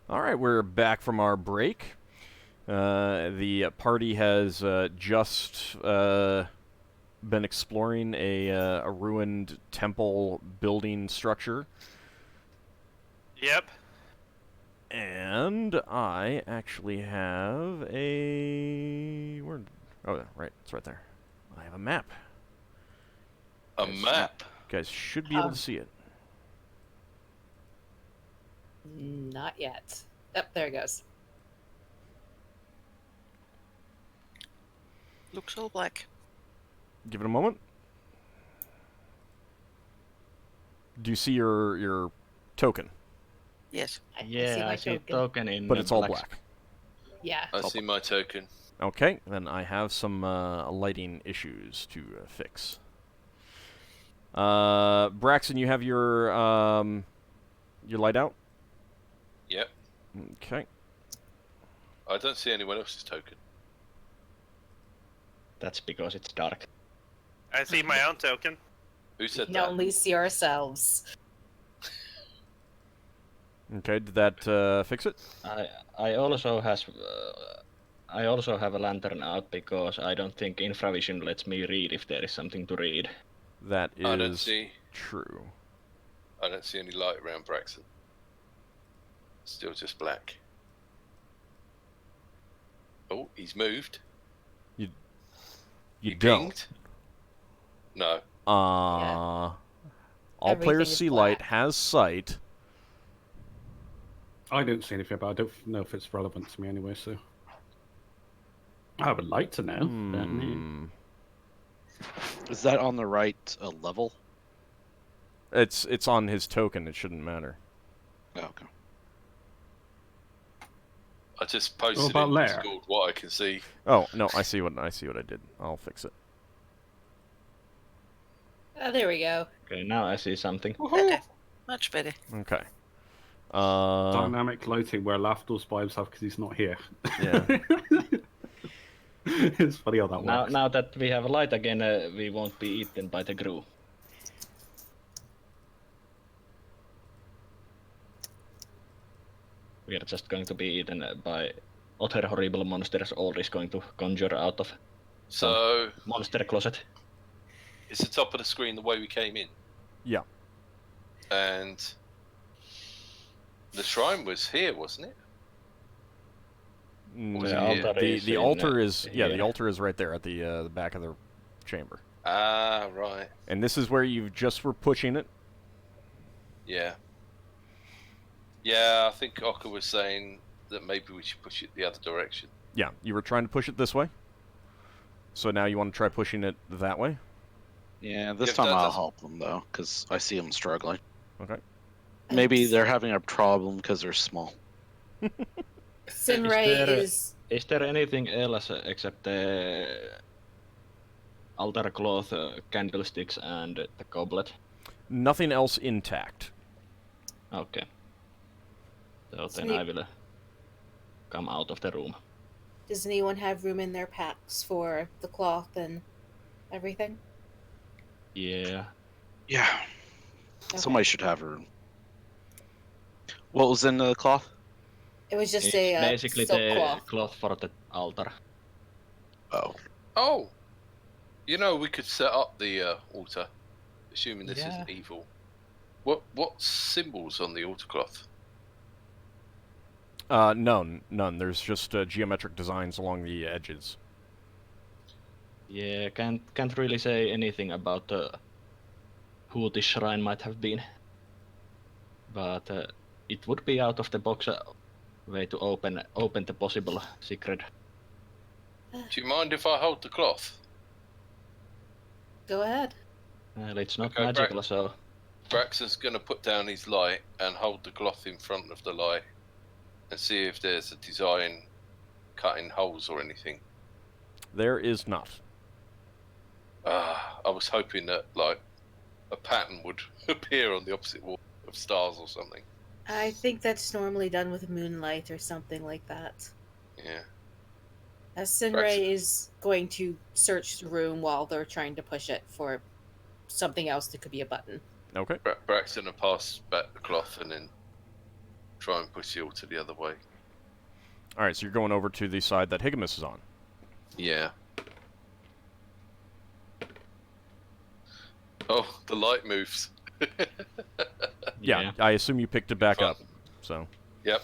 All right, we're back from our break. The party has just been exploring a ruined temple building structure. Yep. And I actually have a... Oh, right. It's right there. I have a map. A map? You guys should be able to see it. Not yet. Oh, there it goes. Looks all black. Give it a moment. Do you see your token? Yes. I see my token in. But it's all black. Yeah. I see my token. Okay, then I have some lighting issues to fix. Braxon, you have your light out? Yep. Okay. I don't see anyone else's token. That's because it's dark. I see my own token. Who said We that? can only see ourselves. Okay, did that fix it? I also have a lantern out because I don't think infravision lets me read if there is something to read. That I don't is see. true. I don't see any light around Braxon. Still just black. Oh, he's moved. You He don't. pinged? No. All Everything players is see black. light, has sight. I don't see anything, but I don't know if it's relevant to me anyway, so... I would like to know. Is that on the right level? It's on his token. It shouldn't matter. Oh, okay. I just posted What about in Lair? Discord what I can see. Oh no, I see what I did. I'll fix it. Oh, there we go. Okay, now I see something. Better. Much better. Okay. Dynamic lighting where Lafdul's by himself because he's not here. Yeah. It's funny how that works. Now that we have light again, we won't be eaten by the crew. We are just going to be eaten by other horrible monsters Old is going to conjure out of So, monster closet. it's the top of the screen the way we came in. Yeah. And the shrine was here, wasn't it? Was The it altar here? is The in, altar is the here. altar is right there at the back of the chamber. Ah, right. And this is where you just were pushing it. Yeah. Yeah, I think Ockar was saying that maybe we should push it the other direction. Yeah, you were trying to push it this way. So now you want to try pushing it that way? Yeah, this If time that I'll doesn't- help them though, because I see them struggling. Okay. Maybe they're having a problem because they're small. Sinrae is... Is there anything else except the altar cloth, candlesticks, and the goblet? Nothing else intact. Okay. So So then I will come out of the room. Does anyone have room in their packs for the cloth and everything? Yeah. Yeah, Okay. somebody should have room. What was in the cloth? It was just It's a basically silk the cloth. cloth for the altar. Oh, Oh! You know, we could set up the altar, assuming this Yeah. isn't evil. What symbols on the altar cloth? None. There's just geometric designs along the edges. Yeah, can't really say anything about who this shrine might have been. But it would be out of the box way to open the possible secret. Do you mind if I hold the cloth? Go ahead. Well, it's not Okay, magical, so Braxon's going to put down his light and hold the cloth in front of the light and see if there's a design cutting holes or anything. There is not. I was hoping that, like, a pattern would appear on the opposite wall of stars or something. I think that's normally done with moonlight or something like that. Yeah. As Sinrae is going to search the room while they're trying to push it for something else that could be a button. Okay. Braxton will pass back the cloth and then try and push you to the other way. All right, so you're going over to the side that Higgimus is on. Yeah. Oh, the light moves. Yeah, I assume you picked it back Fun. up. So. Yep.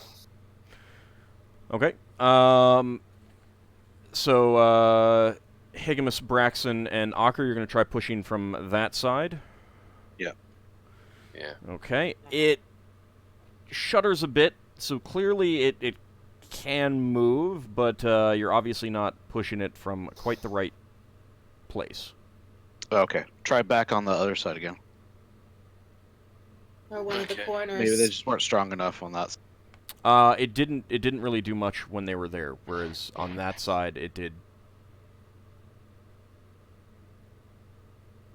Okay. So Higgimus, Braxon, and Ockar, you're going to try pushing from that side. Yeah. Okay. It shudders a bit, so clearly it can move, but you're obviously not pushing it from quite the right place. Okay. Try back on the other side again. Or one of the Okay. corners. Maybe they just weren't strong enough on that side. It didn't really do much when they were there, whereas on that side it did.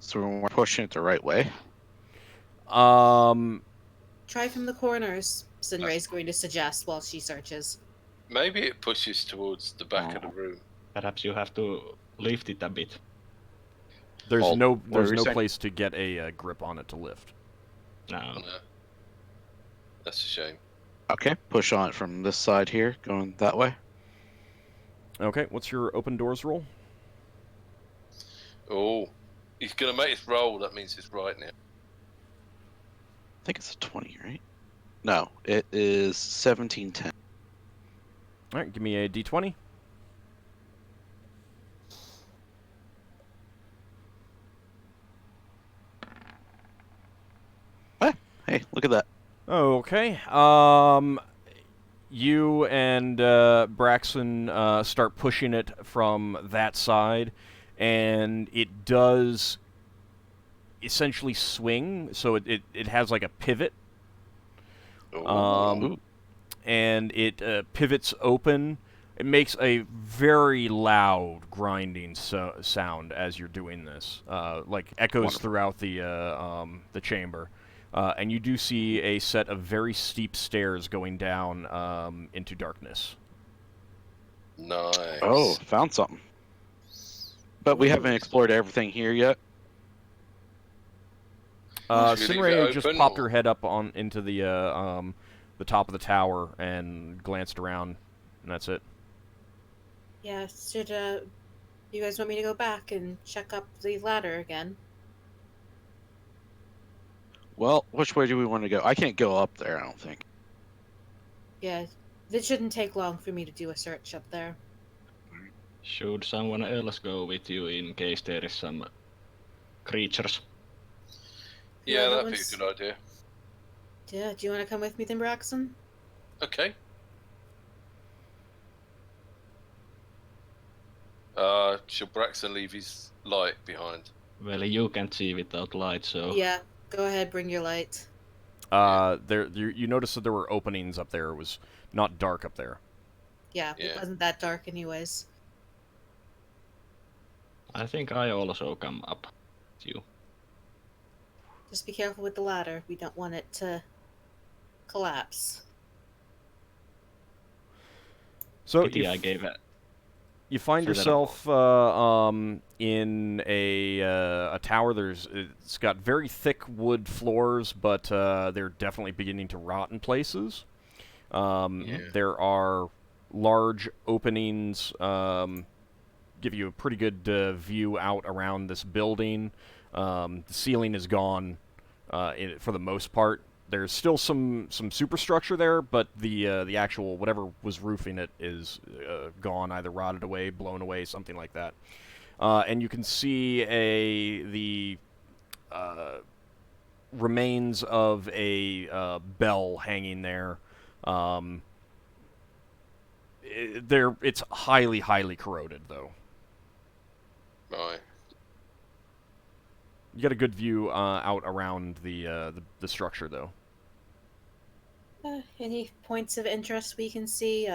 So we're pushing it the right way. Try from the corners, Sinrae's going to suggest while she searches. Maybe it pushes towards the back of the room. Perhaps you have to lift it a bit. There's Oh, no what were you saying? place to get a grip on it to lift. No. No. That's a shame. Okay. Push on it from this side here, going that way. Okay, what's your open doors roll? Oh, he's gonna make his roll. That means he's right now. I think it's a 20, right? No, it is 1710. All right, give me a d20. Hey, look at that. Okay. You and Braxon start pushing it from that side, and it does essentially swing. So it has like a pivot, Oh, and it pivots open. It makes a very loud grinding sound as you're doing this, like echoes Wonderful. throughout the chamber. And you do see a set of very steep stairs going down into darkness. nice. Oh, found something. But we haven't explored everything here yet. Should we leave Sinrae it just open, popped or- her head up on into the top of the tower and glanced around, and that's it. Yeah, should you guys want me to go back and check up the ladder again? Well, which way do we want to go? I can't go up there, I don't think. Yeah, it shouldn't take long for me to do a search up there. Should someone else go with you in case there is some creatures? Yeah, that that'd be was- a good idea. Yeah, do you want to come with me then, Braxon? Okay. Should Braxon leave his light behind? Well, you can't see without light, so Yeah, go ahead, bring your light. You noticed that there were openings up there. It was not dark up there. Yeah, Yeah. it wasn't that dark anyways. I think I also come up with you. Just be careful with the ladder. We don't want it to collapse. So Pity I gave it. you find So that yourself in a tower. It's got very thick wood floors, but they're definitely beginning to rot in places. There are large openings, give you a pretty good view out around this building. The ceiling is gone for the most part. There's still some superstructure there, but the actual whatever was roofing it is gone, either rotted away, blown away, something like that. And you can see the remains of a bell hanging there. It's highly corroded, though. Right. You get a good view out around the structure, though. Any points of interest we can see?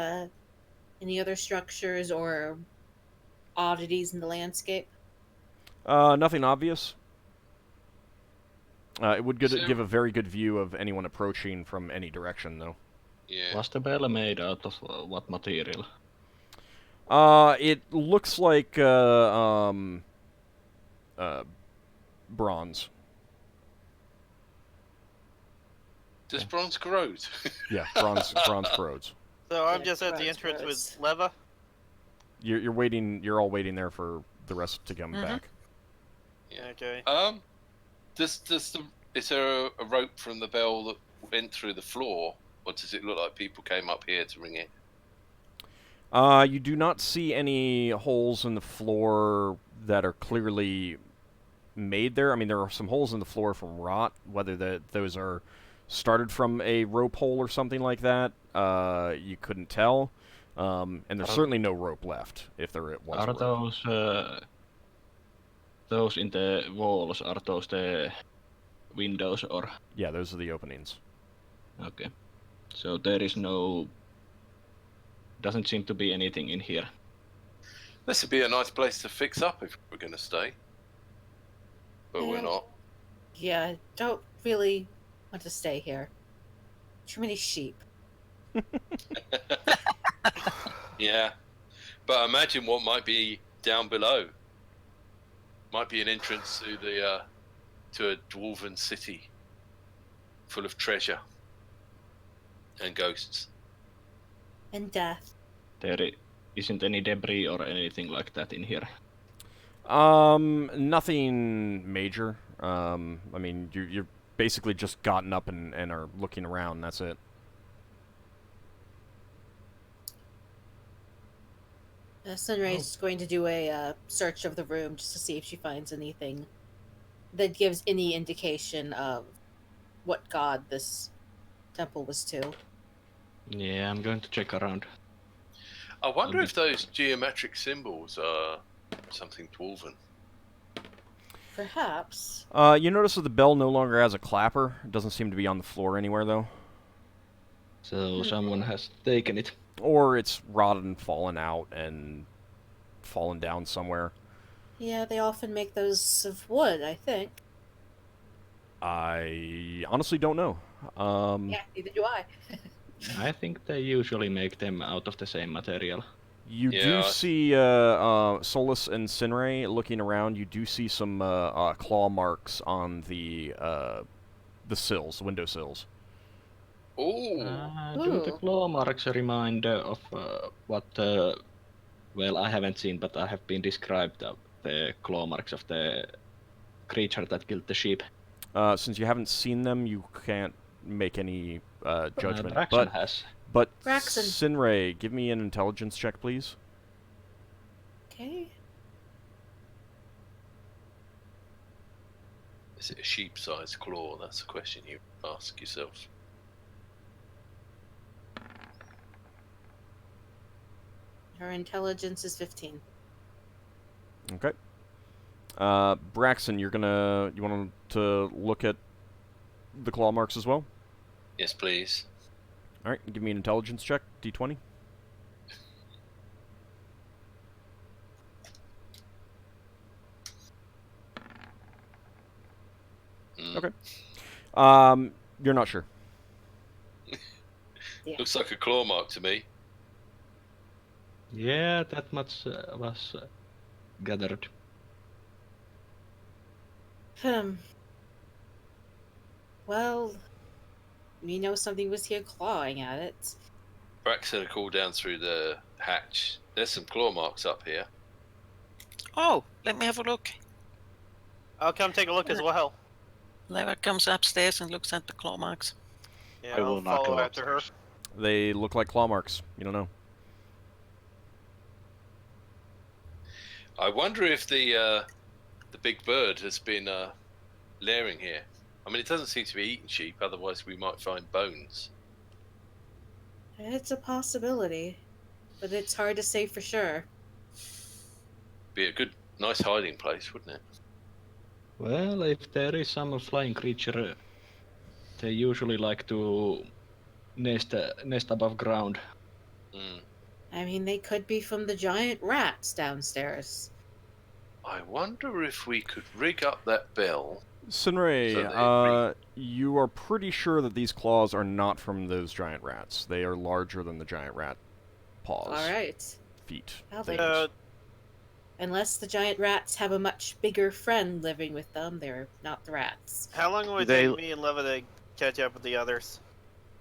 Any other structures or oddities in the landscape? Nothing obvious. It would So- give a very good view of anyone approaching from any direction, though. Yeah. Was the bell made out of what material? It looks like bronze. Does bronze corrode? Yeah, bronze corrodes. So I'm Yeah, just at the bronze entrance corrodes. with Leva. You're waiting. You're all waiting there for the rest to come Mhm. back. Okay. Is there a rope from the bell that went through the floor, or does it look like people came up here to ring it? You do not see any holes in the floor that are clearly made there. I mean, there are some holes in the floor from rot. Whether those are started from a rope hole or something like that, you couldn't tell. And there's certainly no rope left, if there was. Are a rope. those in the walls, are those the windows or? Yeah, those are the openings. Okay. So there is no... Doesn't seem to be anything in here. This would be a nice place to fix up if we're going to stay. But we're Yeah. not. Yeah, I don't really want to stay here. Too many sheep. Yeah. But imagine what might be down below. Might be an entrance to the to a dwarven city full of treasure and ghosts. And death. There isn't any debris or anything like that in here. Nothing major. I mean, you're basically just gotten up and are looking around. That's it. Sinrae's going to do a search of the room just to see if she finds anything that gives any indication of what god this temple was to. Yeah, I'm going to check around. I wonder if those geometric symbols are something dwarven. Perhaps. You notice that the bell no longer has a clapper. It doesn't seem to be on the floor anywhere, though. So someone has taken it. Or it's rotted and fallen out and fallen down somewhere. Yeah, they often make those of wood, I think. I honestly don't know. Yeah, neither do I. I think they usually make them out of the same material. You Yeah, do I- see Solas and Sinrae looking around. You do see some claw marks on the sills, window sills. Ooh. Do the Ooh. claw marks a reminder of what, well, I haven't seen, but I have been described the claw marks of the creature that killed the sheep. Since you haven't seen them, you can't make any judgment. Braxon has. But Braxon. Sinrae, give me an intelligence check, please. Okay. Is it a sheep-sized claw? That's the question you ask yourself. Her intelligence is 15. Okay. Braxon, you want to look at the claw marks as well? Yes, please. All right, give me an intelligence check, D20. Okay. You're not sure. Yeah. Looks like a claw mark to me. Yeah, that much was gathered. Well, we know something was here clawing at it. Braxon called down through the hatch. There's some claw marks up here. Oh, let me have a look. I'll come take a look as well. Leva comes upstairs and looks at the claw marks. Yeah, I will I'll not follow go after her. upstairs. They look like claw marks. You don't know. I wonder if the big bird has been lairing here. I mean, it doesn't seem to be eating sheep. Otherwise, we might find bones. It's a possibility, but it's hard to say for sure. Be a good, nice hiding place, wouldn't it? Well, if there is some flying creature, they usually like to nest above ground. Mm. I mean, they could be from the giant rats downstairs. I wonder if we could rig up that bell. Sinrae, So you are pretty sure that these claws are not from those giant rats. They are larger than the giant rat paws. All right. Feet. Well, things. Unless the giant rats have a much bigger friend living with them, they're not the rats. How long would it They- take me and Leva to catch up with the others.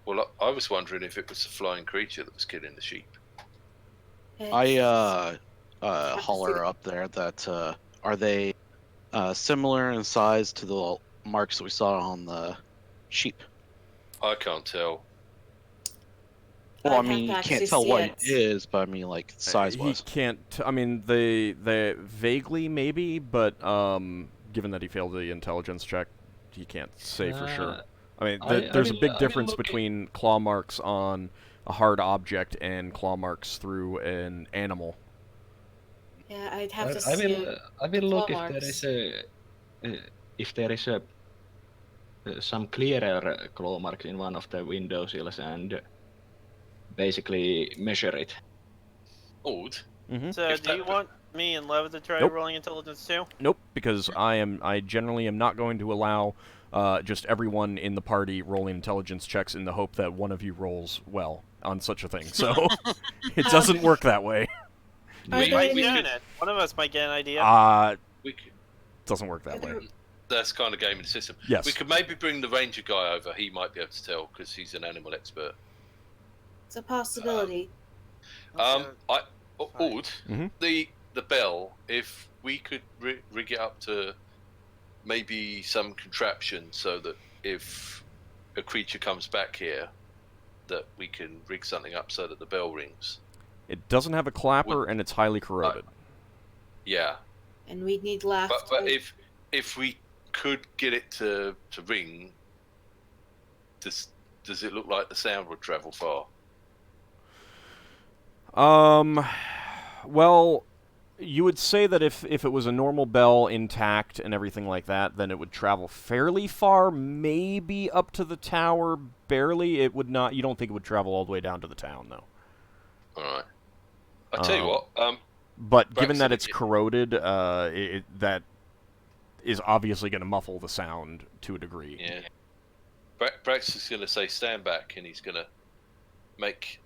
Well, I was wondering if it was the flying creature that was killing the sheep. I to holler see. up there that are they similar in size to the marks that we saw on the sheep? I can't tell. Well, I'd I have mean, to you actually can't tell see what it. it is, but I mean, like He size-wise. can't. I mean, they vaguely maybe, but given that he failed the intelligence check, he can't say for sure. I mean, there's a big difference between claw marks on a hard object and claw marks through an animal. Yeah, I'd have to I see will. I the will look claw if there is a some clearer claw marks in one of the window sills and basically measure it. Odd. Mm-hmm. So, If do you that- want me and Lev to try Nope. rolling intelligence too? Nope, because I generally am not going to allow just everyone in the party rolling intelligence checks in the hope that one of you rolls well on such a thing. So it doesn't work that way. Are We- there Might we be any- could- doing it. One of us might get an idea. We could, Doesn't work that way. that's kind of game in the system. Yes. We could maybe bring the ranger guy over. He might be able to tell because he's an animal expert. It's a possibility. I Fine. Odd. Mhm. The bell. If we could rig it up to maybe some contraption so that if a creature comes back here, that we can rig something up so that the bell rings. It doesn't have a clapper and it's highly corroded. Yeah. And we'd need left. But if we could get it to ring, does it look like the sound would travel far? Well, you would say that if it was a normal bell intact and everything like that, then it would travel fairly far, maybe up to the tower, barely. It would not. You don't think it would travel all the way down to the town, though. All right. I'll tell you what. But given that Braxon, it's corroded, that is obviously going to muffle the sound to a degree. Yeah. Braxon's going to say stand back, and he's going to make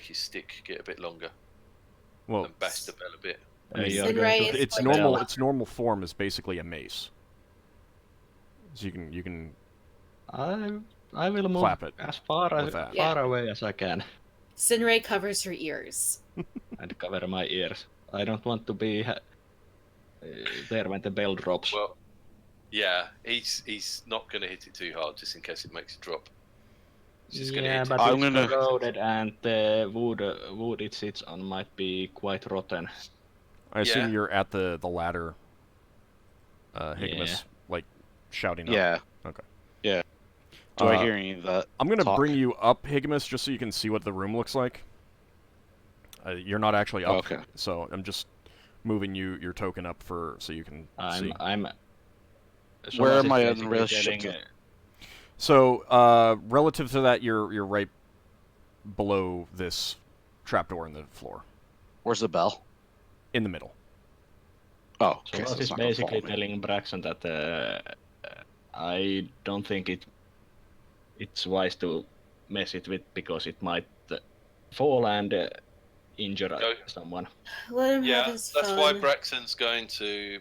his stick get a bit longer Well, and bash the bell a bit. You're Sinrae going is to its like normal bell. its normal form is basically a mace. So you can I will move clap it as far with that. far away as I can Sinrae covers her ears. and cover my ears. I don't want to be there when the bell drops. Well, yeah, he's not going to hit it too hard, just in case it makes it drop. He's just going to yeah, hit but it. I'm it's gonna- corroded and the wood it sits on might be quite rotten. I assume Yeah. you're at the ladder, Higgimus, Yeah. like shouting up. Yeah. Okay. Yeah. Do I Uh, hear any of that? I'm gonna talk? bring you up, Higgimus, just so you can see what the room looks like. You're not actually up, Okay. so I'm just moving your token up so you can see. I'm. Where Solas am I is in basically relationship telling, to- So, relative to that, you're right below this trapdoor in the floor, Where's the bell? in the middle. Oh, okay. Solas So it's is not gonna basically follow me. telling Braxon that I don't think it's wise to mess it with because it might fall and injure Go. someone. Let him Yeah, have his that's fun. why Braxton's going to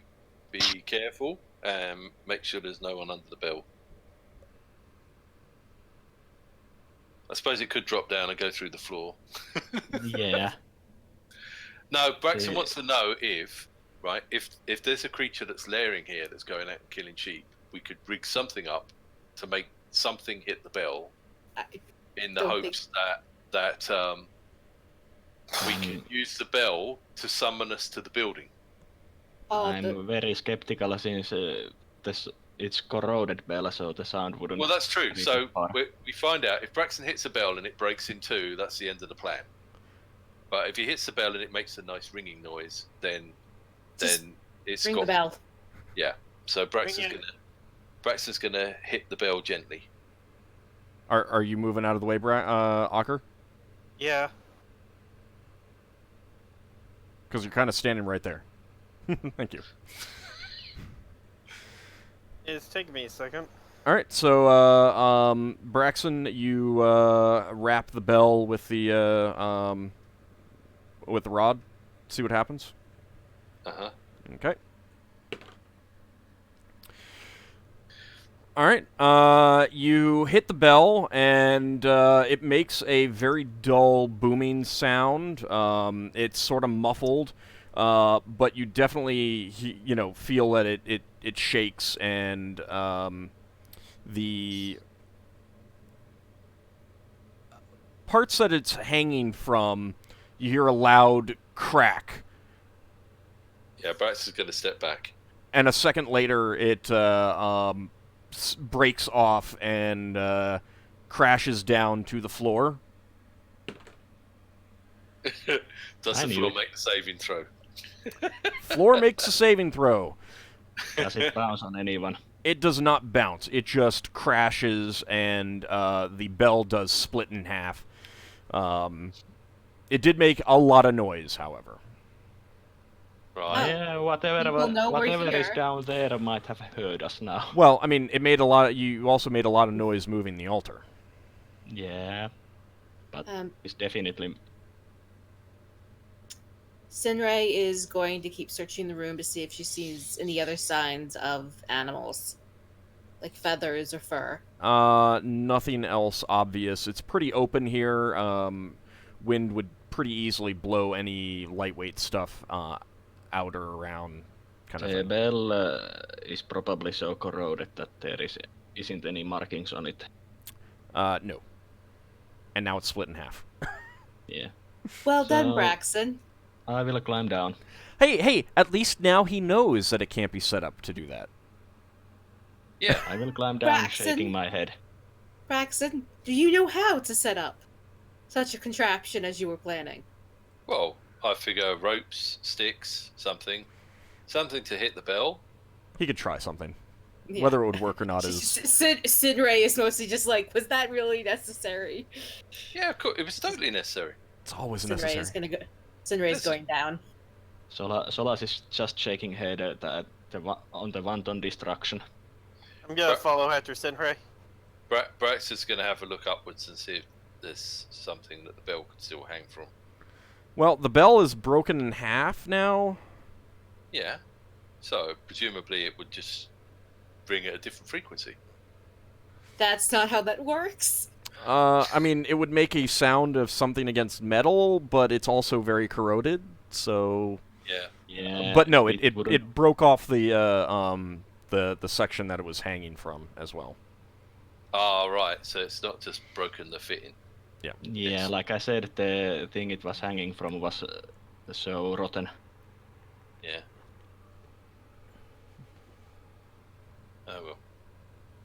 be careful and make sure there's no one under the bell. I suppose it could drop down and go through the floor. Yeah. No, Braxton Yeah. wants to know if there's a creature that's lairing here that's going out and killing sheep, we could rig something up to make something hit the bell I in the don't hopes that we can use the bell to summon us to the building. I'm very skeptical since it's corroded bell, so the sound wouldn't. Well, that's true. reach So as far. we find out if Braxton hits a bell and it breaks in two, that's the end of the plan. But if he hits the bell and it makes a nice ringing noise, then Just it's ring got. the bell. Yeah. So Ring it. Braxton's gonna hit the bell gently. Are you moving out of the way, Ockar? Yeah. Because you're kind of standing right there. Thank you. It's taking me a second. All right, so Braxon, you wrap the bell with the rod. See what happens. Uh huh. Okay. All right. You hit the bell, and it makes a very dull booming sound. It's sort of muffled, but you definitely, feel that it shakes, and the parts that it's hanging from, you hear a loud crack. Yeah, Brax is going to step back. And a second later, it breaks off and crashes down to the floor. Does the floor make the saving throw? Floor makes a saving throw. Does it bounce on anyone? It does not bounce. It just crashes, and the bell does split in half. It did make a lot of noise, however. Right. Yeah, whatever is down there might have heard us now. Well, I mean, it made a lot. You also made a lot of noise moving the altar. Yeah, but it's definitely. Sinrae is going to keep searching the room to see if she sees any other signs of animals, like feathers or fur. Nothing else obvious. It's pretty open here. Wind would pretty easily blow any lightweight stuff out or around. The bell is probably so corroded that there isn't any markings on it. No. And now it's split in half. Yeah. Well done, Braxon. I will climb down. Hey, at least now he knows that it can't be set up to do that. Yeah. I will climb down, Braxon. shaking my head. Braxon, do you know how to set up such a contraption as you were planning? Well, I figure ropes, sticks, something to hit the bell. He could try something. Yeah. Whether it would work or not is... Sinrae is mostly just like, was that really necessary? Yeah, of course. It was totally necessary. It's always Sinrae necessary. is gonna go. Sinrae's going down. Solas is just shaking head on the wanton destruction. I'm gonna follow after Sinrae. Brax is going to have a look upwards and see if there's something that the bell could still hang from. Well, the bell is broken in half now. Yeah. So, presumably it would just ring at a different frequency. That's not how that works. I mean, it would make a sound of something against metal, but it's also very corroded, so... Yeah. Yeah. But no, it broke off the section that it was hanging from as well. Ah, right. So it's not just broken the fitting. Yeah. Yeah, like I said, the thing it was hanging from was so rotten. Yeah. Oh well.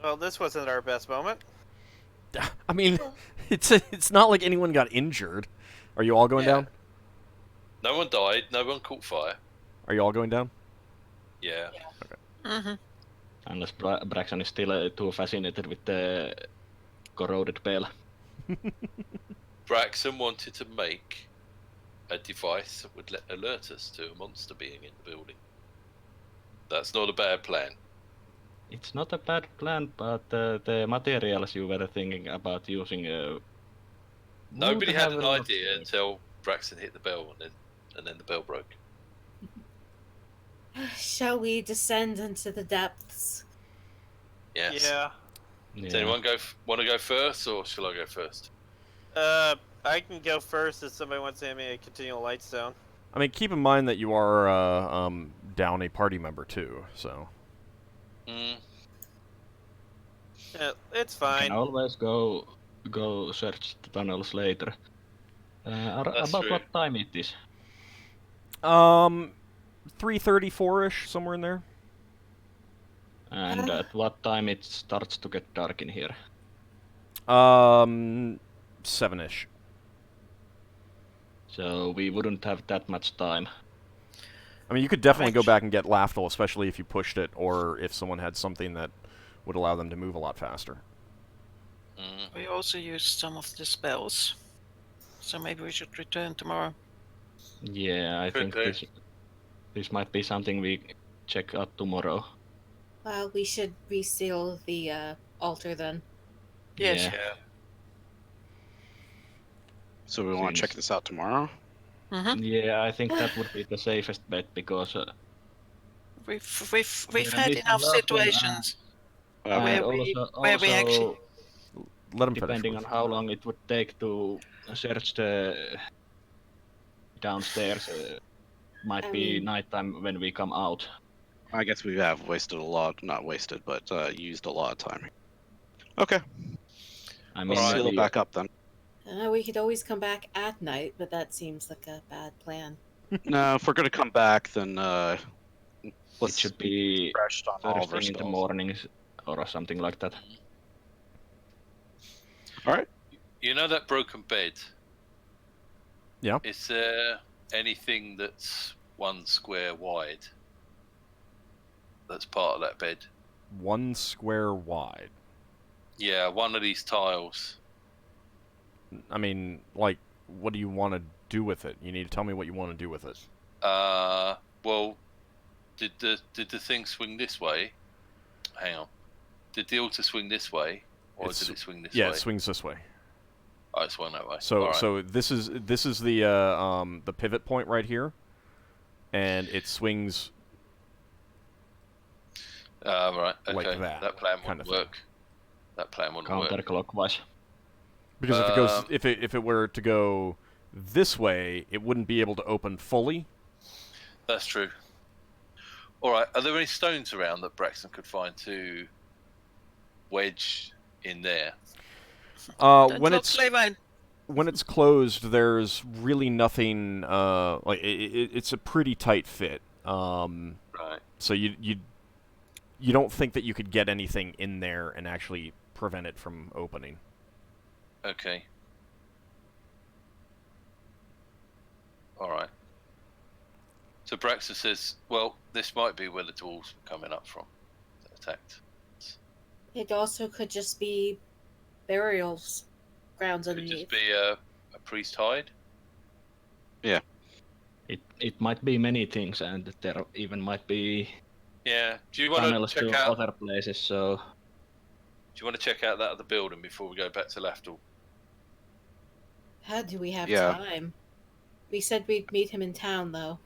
Well, this wasn't our best moment. I mean, it's not like anyone got injured. Are you all going down? No one died. No one caught fire. Are you all going down? Yeah. Okay. Mm-hmm. Unless Braxon is still too fascinated with the corroded bell. Braxon wanted to make a device that would alert us to a monster being in the building. That's not a bad plan. It's not a bad plan, but the materials you were thinking about using... Nobody had an idea until Braxon hit the bell, and then the bell broke. Shall we descend into the depths? Yes. Yeah. Does anyone want to go first, or shall I go first? I can go first if somebody wants to hand me a continual light stone. I mean, keep in mind that you are down a party member too, so... Mm. Yeah, it's You fine. can always go search the tunnels later. About true. what time it is? 3:34-ish, somewhere in there. And at what time it starts to get dark in here? 7-ish. So we wouldn't have that much time. I mean, you could definitely go back and get Lafdul, especially if you pushed it, or if someone had something that would allow them to move a lot faster. Mm. We also used some of the spells, so maybe we should return tomorrow. Yeah, I think this might be something we check out tomorrow. Well, we should reseal the altar then. Yes. Yeah. So we want to check this out tomorrow? Mm-hmm. Yeah, I think that would be the safest bet because We've Yeah, had this enough last one, situations. And Where we actually- Let him finish. depending on please. how long it would take to search the downstairs, might I be mean- nighttime when we come out. I guess we have wasted a lot, not wasted, but used a lot of time. Okay, I we'll mean, seal it maybe back up then. We could always come back at night, but that seems like a bad plan. No, if we're gonna come back, then it let's should be rest on all first of our thing in the spells. mornings or something like that. All right. You know that broken bed? Yeah. Is there anything that's 1 square wide? That's part of that bed. 1 square wide. Yeah, one of these tiles. I mean, like, what do you want to do with it? You need to tell me what you want to do with it. Well, did the thing swing this way? Hang on. Did the altar swing this way, or It's- did it swing this Yeah, way? it swings this way. Oh, it swung that way. So All right. so this is the pivot point right here, and it swings Right. Okay. like that, That plan kind wouldn't of thing. work. That plan wouldn't work. Counterclockwise. because if it goes if it were to go this way, it wouldn't be able to open fully. That's true. All right. Are there any stones around that Braxon could find to wedge in there? When Don't it's play mine. when it's closed, there's really nothing. Like it's a pretty tight fit. Right. So you don't think that you could get anything in there and actually prevent it from opening. Okay. All right. So Braxon says, "Well, this might be where the dwarves were coming up from, that attacked. It also could just be burials, grounds Could underneath. just be a priest hide." It might be many things, and there even might be Yeah. Do you want to tunnels check to out? other places. So Do you want to check out that other building before we go back to Lafdul? How do we have Yeah. time? We said we'd meet him in town, though.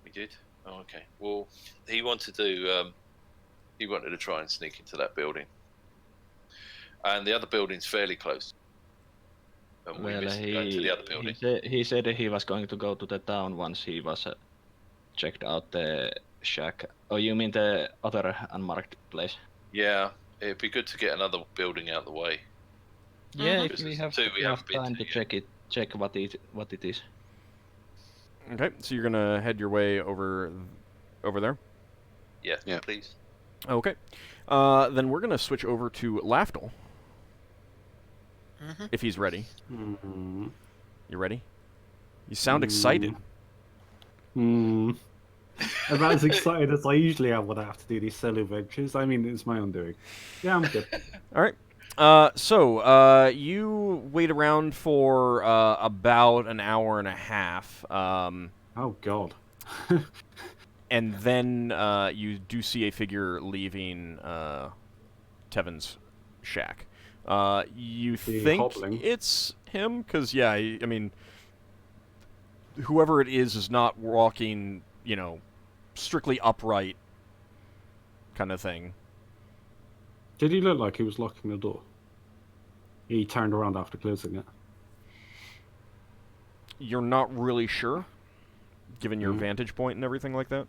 We did. Oh, okay. Well, he wanted to try and sneak into that building, and the other building's fairly close. And we well, missed going to the other building. he said he was going to go to the town once he was checked out the shack. Oh, you mean the other unmarked place? Yeah, it'd be good to get another building out of the way. Yeah, Mhm. if Because we there's have two we enough haven't been time to to yet. check what it is. Okay, so you're gonna head your way over there. Yeah, Yeah. please. Okay, then we're gonna switch over to Lafdul Mhm. if he's ready. Mm-hmm. You ready? You sound excited. About as excited as I usually am when I have to do these solo ventures. I mean, it's my own doing. Yeah, I'm good. All right. So you wait around for about an hour and a half, Oh God. and then you do see a figure leaving Tevin's shack. You Is he think hobbling? it's him? Because, yeah, I mean, whoever it is not walking, strictly upright kind of thing. Did he look like he was locking the door? He turned around after closing it. You're not really sure, given your Mhm. vantage point and everything like that.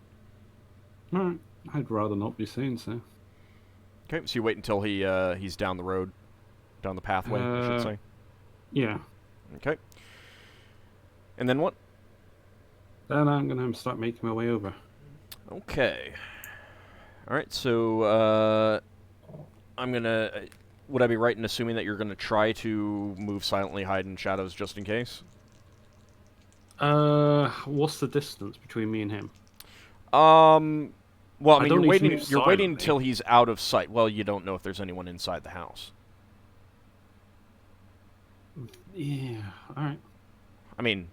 Alright, I'd rather not be seen, so. Okay, so you wait until he's down the road, down the pathway, I should say. Yeah. Okay. And then what? Then I'm gonna start making my way over. Okay. All right, so I'm gonna. Would I be right in assuming that you're gonna try to move silently, hide in shadows, just in case? What's the distance between me and him? Well, I I mean, don't you're need to waiting. move You're waiting silently. until he's out of sight. Well, you don't know if there's anyone inside the house. Yeah, alright. I mean,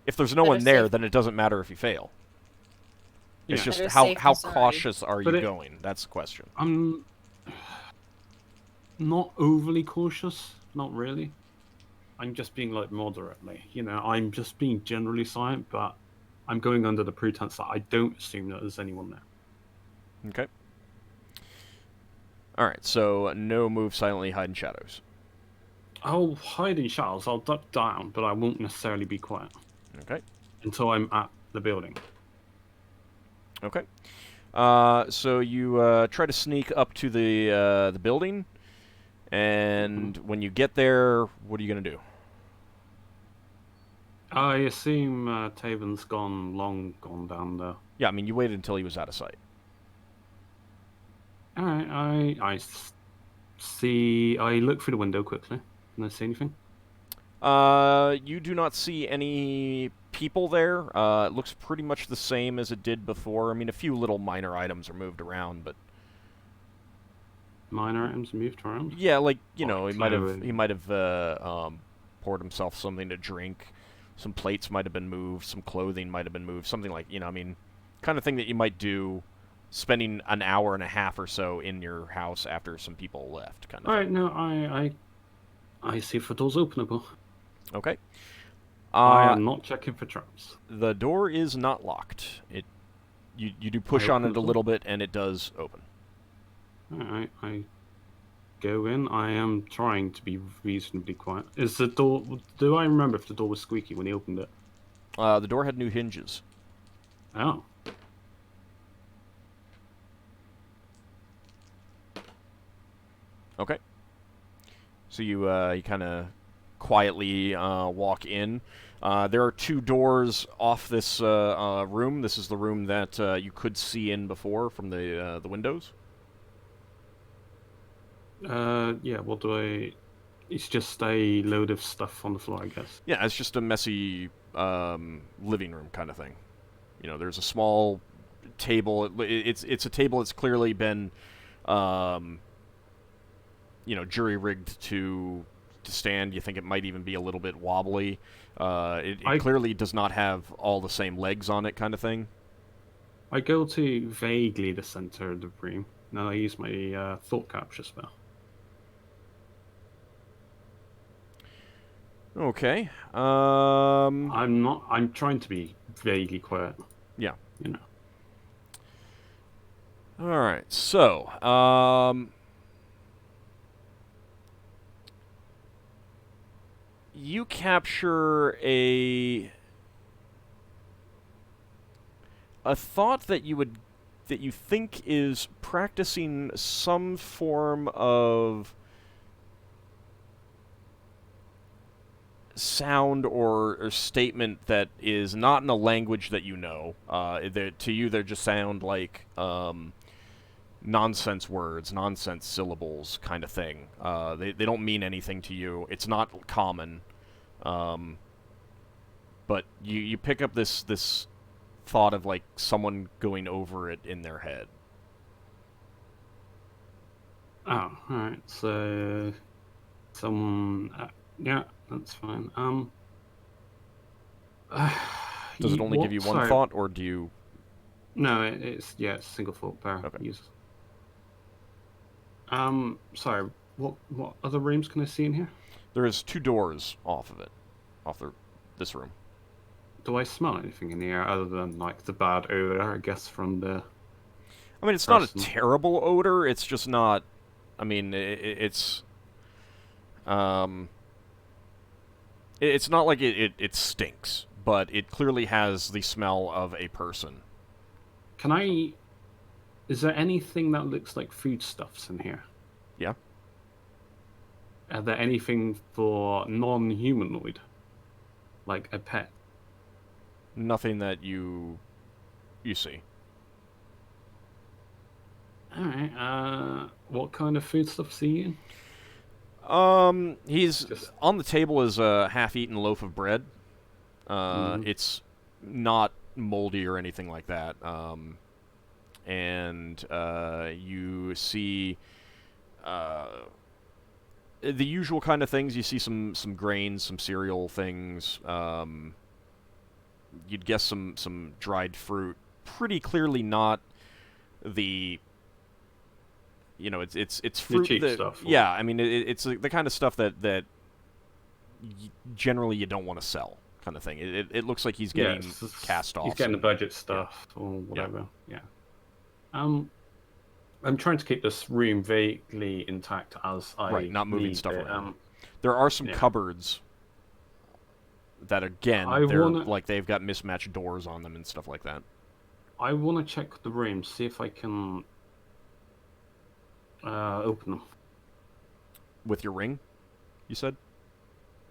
if there's no Better one there, safe- then it doesn't matter if you fail. It's Yeah. just Better how safe how than sorry. cautious are you But it- going? That's the question. I'm not overly cautious, not really. I'm just being like moderately, I'm just being generally silent, but I'm going under the pretense that I don't assume that there's anyone there. Okay. All right, so no move silently, hide in shadows. I'll hide in shadows. I'll duck down, but I won't necessarily be quiet Okay. until I'm at the building. Okay. So you try to sneak up to the building, and when you get there, what are you gonna do? I assume Taven's long gone down there. Yeah, I mean you waited until he was out of sight. All right, I see. I look through the window quickly. Can I see anything? You do not see any people there. It looks pretty much the same as it did before. I mean, a few little minor items are moved around, but Minor items moved around. yeah, like he Like might have poured himself something to drink. Some plates might have been moved. Some clothing might have been moved. Something like I mean, kind of thing that you might do, spending an hour and a half or so in your house after some people left. Kind of. All right, no, I see if the door's openable. Okay. I am not checking for traps. The door is not locked. You do push on it a little bit, and it does open. Alright, I go in. I am trying to be reasonably quiet. Is the door... Do I remember if the door was squeaky when he opened it? The door had new hinges. Oh. Okay. So you kind of quietly walk in. There are two doors off this room. This is the room that you could see in before from the windows. Yeah, what do I... It's just a load of stuff on the floor, I guess. Yeah, it's just a messy living room kind of thing. There's a small table. It's a table that's clearly been, jury-rigged to stand. You think it might even be a little bit wobbly. It clearly does not have all the same legs on it, kind of thing. I go to vaguely the center of the room. Now I use my thought capture spell. Okay. I'm trying to be vaguely quiet. Yeah. All right. So, you capture a thought that you think is practicing some form of sound or statement that is not in a language that you know. To you, they just sound like nonsense words, nonsense syllables kind of thing. They don't mean anything to you. It's not common. But you pick up this thought of like someone going over it in their head. Oh, alright, so someone yeah, that's fine. Does it only give you one thought, or do you... No, it's a single thought per user. Sorry, what other rooms can I see in here? There is two doors off of it, this room. Do I smell anything in the air other than like the bad odor, I guess, from the... I mean, it's not a terrible odor. It's just not... I mean, it's not like it stinks, but it clearly has the smell of a person. Is there anything that looks like foodstuffs in here? Yeah. Are there anything for non-humanoid? Like a pet? Nothing that you see. Alright, what kind of foodstuffs are you eating? He's on the table is a half-eaten loaf of bread. It's not moldy or anything like that. And you see the usual kind of things. You see some grains, some cereal things. You'd guess some dried fruit. Pretty clearly not the... it's fruit. The cheap stuff. Yeah, I mean, it's the kind of stuff that generally you don't want to sell, kind of thing. It looks like he's getting cast off. He's getting the budget stuff or whatever. Yeah. I'm trying to keep this room vaguely intact as I Right, not moving need stuff it. around. There are some yeah. cupboards that, again, I they're wanna- like they've got mismatched doors on them and stuff like that. I want to check the room, see if I can open them. With your ring, you said?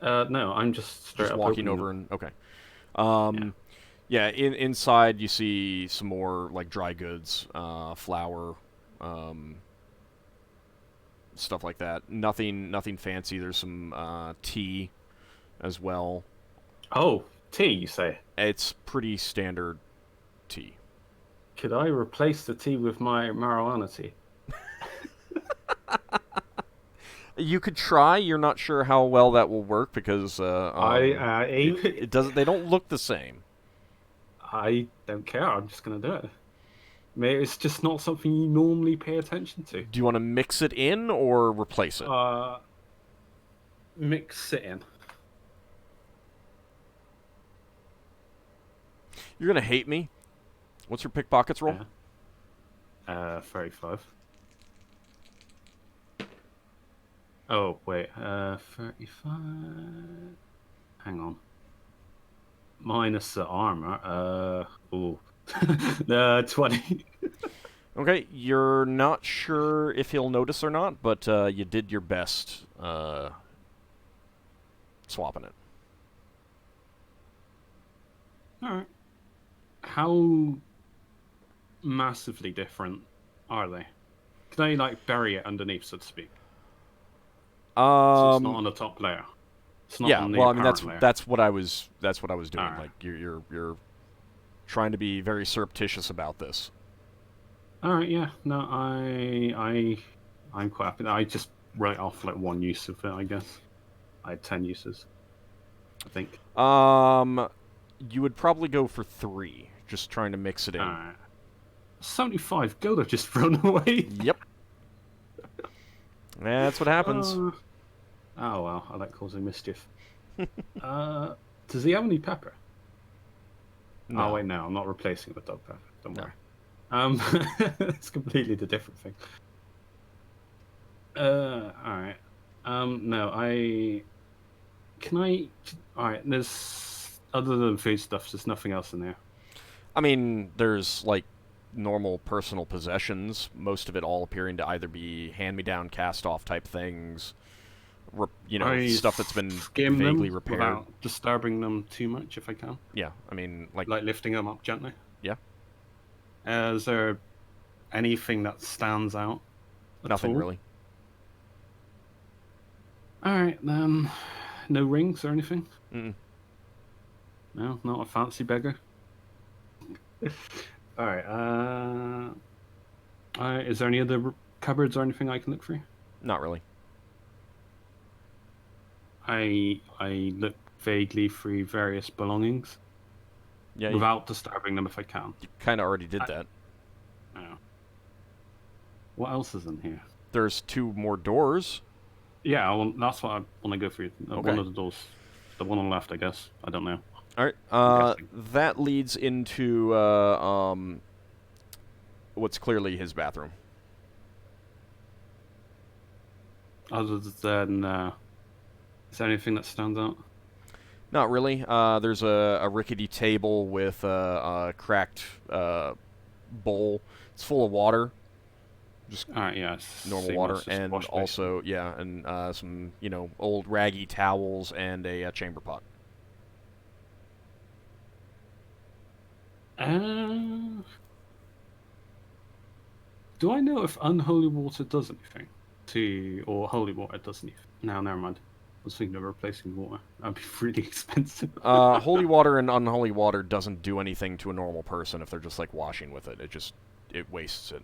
No, I'm just straight Just up walking opening over them. and okay. Yeah. Inside you see some more like dry goods, flour, stuff like that. Nothing fancy. There's some tea as well. Oh, tea, you say? It's pretty standard tea. Could I replace the tea with my marijuana tea? You could try. You're not sure how well that will work because it doesn't. They don't look the same. I don't care. I'm just gonna do it. Maybe it's just not something you normally pay attention to. Do you want to mix it in or replace it? Mix it in. You're gonna hate me. What's your pickpockets roll? 35. Oh wait, 35. Hang on. Minus the armor. 20. Okay, you're not sure if he'll notice or not, but you did your best swapping it. Alright. How massively different are they? Can I like bury it underneath, so to speak? So it's not on the top layer. It's not Yeah, on the well, I mean apparent layer. that's what I was doing. Alright. Like you're trying to be very surreptitious about this. Alright, yeah. No, I'm quite happy. I just wrote off like one use of it, I guess. I had 10 uses, I think. You would probably go for 3, just trying to mix it in. 75 gold I've just thrown away. Yep. That's what happens. Oh well, I like causing mischief. Does he have any pepper? No. Oh wait, no, I'm not replacing it with dog pepper. Don't No. worry. It's completely the different thing. Alright. No, alright, there's other than food stuff, there's nothing else in there. I mean, there's like normal personal possessions, most of it all appearing to either be hand-me-down, cast-off type things, stuff that's been Skim vaguely them repaired. without disturbing them too much, if I can. Yeah, I mean, like Lifting them up gently. Yeah. Is there anything that stands out? Nothing really. Alright, then. No rings or anything? Mm-mm. No, not a fancy beggar. Alright, is there any other cupboards or anything I can look through? Not really. I look vaguely through various belongings. Yeah, without disturbing them if I can. you kind of already did that. Oh. What else is in here? There's 2 more doors. Yeah, that's what I want to go through. Okay. One of the doors. The one on the left, I guess. I don't know. All right. That leads into what's clearly his bathroom. Other than, is there anything that stands out? Not really. There's a rickety table with a cracked bowl. It's full of water. Just yeah, normal water, and also some old raggy towels and a chamber pot. Do I know if unholy water does anything or holy water does anything? No, never mind. I was thinking of replacing water. That'd be really expensive. Holy water and unholy water doesn't do anything to a normal person if they're just like washing with it. It wastes it.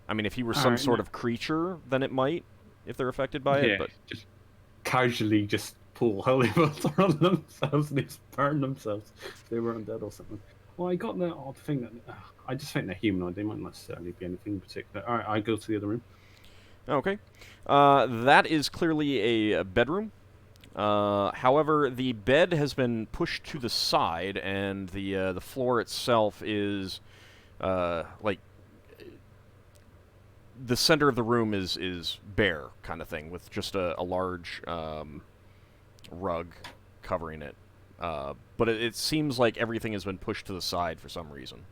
I mean, if he were some sort of creature, then it might, if they're affected by it. But just casually just pour holy water on themselves and just burn themselves if they were undead or something. Well, I got the odd thing that I just think they're humanoid. They might not necessarily be anything in particular. All right, I go to the other room. Okay, that is clearly a bedroom. However, the bed has been pushed to the side, and the floor itself is the center of the room is bare, kind of thing, with just a large rug covering it. But it seems like everything has been pushed to the side for some reason.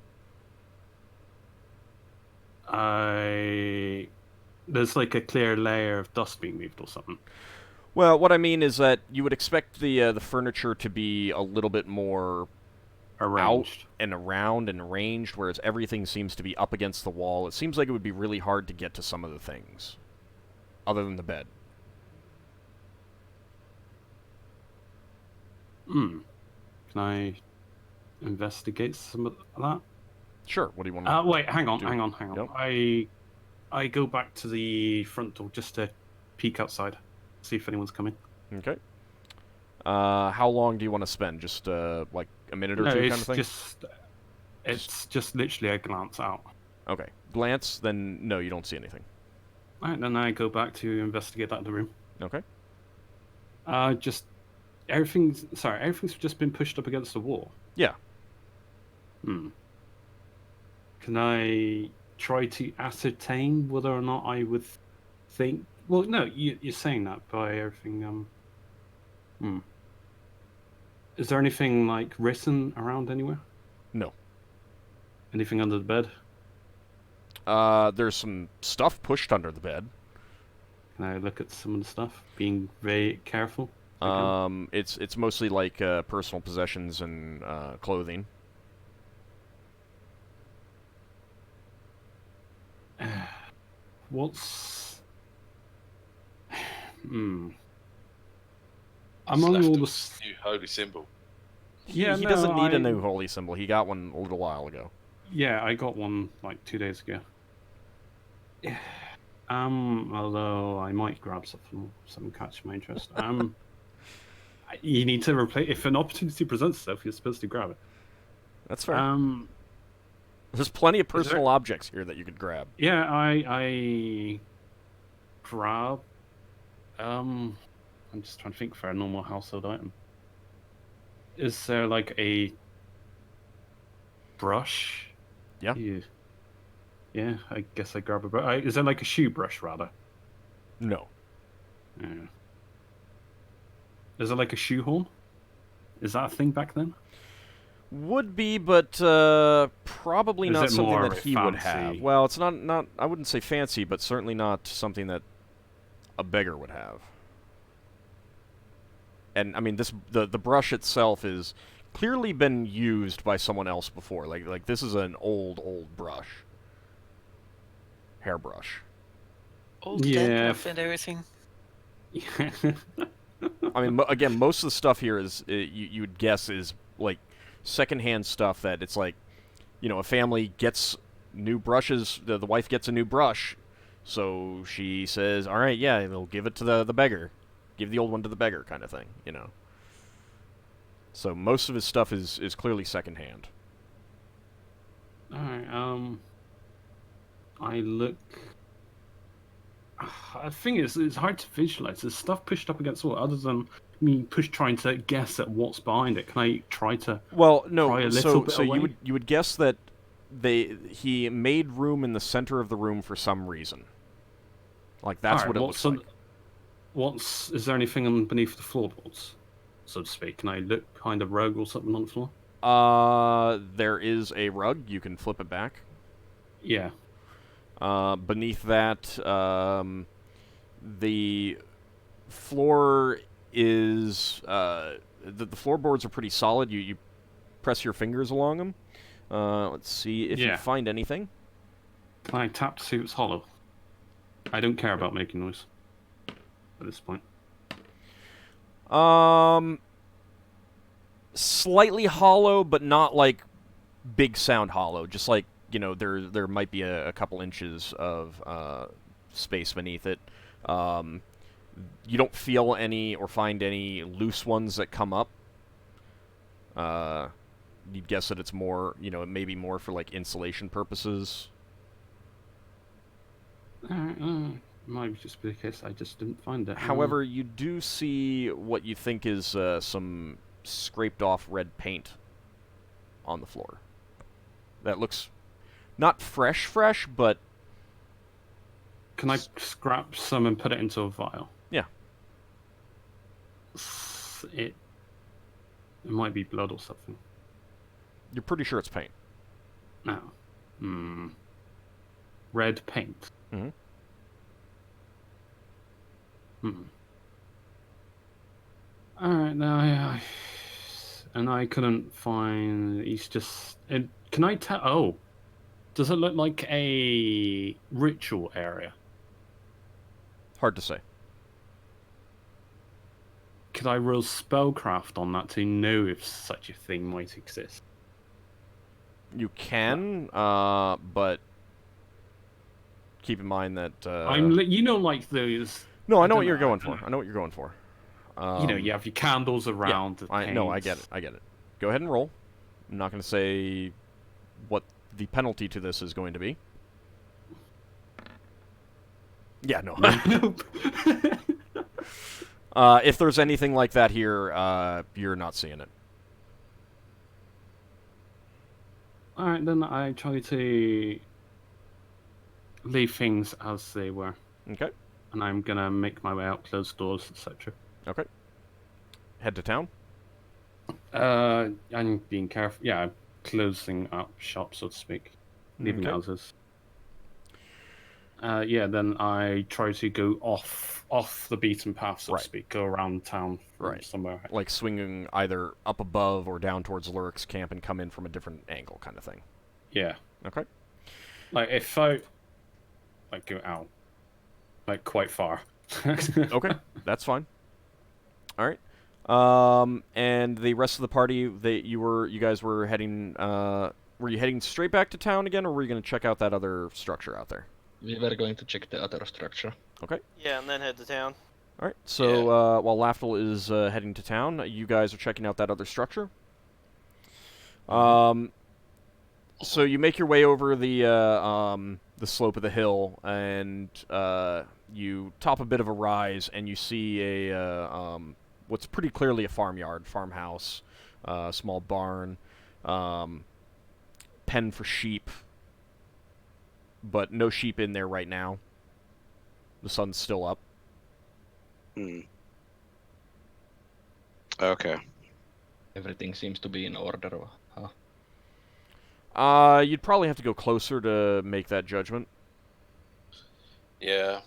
There's like a clear layer of dust being moved or something. Well, what I mean is that you would expect the furniture to be a little bit more Arranged. out and around and arranged, whereas everything seems to be up against the wall. It seems like it would be really hard to get to some of the things, other than the bed. Can I investigate some of that? Sure. What do you want to Wait, hang on. Yep. I go back to the front door just to peek outside, see if anyone's coming. Okay. How long do you want to spend? Just like a minute or two, kind of thing? It's just literally a glance out. Okay. Glance, then no, you don't see anything. Alright, then I go back to investigate that in the room. Okay. Everything's just been pushed up against the wall. Yeah. Can I try to ascertain whether or not I would think? Well, no, you're saying that by everything. Is there anything like written around anywhere? No. Anything under the bed? There's some stuff pushed under the bed. Can I look at some of the stuff? Being very careful. It's mostly like personal possessions and clothing. What's among Left all of the new holy symbol. He no, doesn't need a new holy symbol. He got one a little while ago. Yeah, I got one like 2 days ago. Although I might grab something catch my interest. You need to replace. If an opportunity presents itself, you're supposed to grab it. That's fair. There's plenty of personal objects here that you could grab. Yeah, I grab. I'm just trying to think for a normal household item. Is there like a brush? Yeah. Yeah, I guess I grab a brush. Is there like a shoe brush, rather? No. Yeah. Is there like a shoehorn? Is that a thing back then? Would be, but probably Is not it something more that he would fancy? have. Well, it's not. I wouldn't say fancy, but certainly not something that a beggar would have. And I mean, the brush itself is clearly been used by someone else before. Like this is an old brush, hairbrush. Old Yeah. dandruff and everything. I mean, again, most of the stuff here is you would guess is like secondhand stuff that it's like, a family gets new brushes. The wife gets a new brush, so she says, "All right, yeah, they'll give it to the beggar, give the old one to the beggar," kind of thing, So most of his stuff is clearly secondhand. All right. I look. I think it's hard to visualize. There's stuff pushed up against the wall, other than me trying to guess at what's behind it. Can I try to? Well, no. pry a little bit So away? you would guess that he made room in the center of the room for some reason. Like that's Alright, what it looks like. Is there anything beneath the floorboards, so to speak? Can I look behind a rug or something on the floor? There is a rug. You can flip it back. Yeah. Beneath that, the floor is the floorboards are pretty solid. You press your fingers along them. Let's see if you Yeah. find anything. Can I tap to see if it's hollow? I don't care about making noise at this point. Slightly hollow, but not like big sound hollow. Just like there might be a couple inches of space beneath it. You don't feel any or find any loose ones that come up. You'd guess that it's more, it may be more for like insulation purposes. Might just be the case I just didn't find it. However, you do see what you think is some scraped off red paint on the floor. That looks not fresh, but Can I scrap some and put it into a vial? Yeah. It might be blood or something. You're pretty sure it's paint. No. Red paint. Mhm. Alright, now and I couldn't find. He's just. Can I tell? Oh, does it look like a ritual area? Hard to say. Could I roll spellcraft on that to know if such a thing might exist? You can, but keep in mind that like those. No, I know don't what you're know, going for. I know what you're going for. You have your candles around. The I get it. I get it. Go ahead and roll. I'm not going to say what the penalty to this is going to be. Yeah, no. If there's anything like that here, you're not seeing it. Alright, then I try to leave things as they were. Okay. And I'm gonna make my way out, close doors, etc. Okay. Head to town? I'm being careful. Yeah, I'm closing up shop, so to speak. Leaving Okay. houses. Yeah, then I try to go off the beaten path, so Right. to speak. Go around town Right. somewhere. Like swinging either up above or down towards Lurik's camp and come in from a different angle kind of thing. Yeah. Okay. Like, if I... Like, go out. Like, quite far. Okay, that's fine. All right. And the rest of the party, you guys were heading, were you heading straight back to town again, or were you going to check out that other structure out there? We were going to check the other structure. Okay. Yeah, and then head to town. All right. So while Lafdul is heading to town, you guys are checking out that other structure. So you make your way over the slope of the hill, and you top a bit of a rise, and you see a what's pretty clearly a farmhouse, small barn, pen for sheep, but no sheep in there right now. The sun's still up. Okay. Everything seems to be in order, huh? You'd probably have to go closer to make that judgment. Yeah.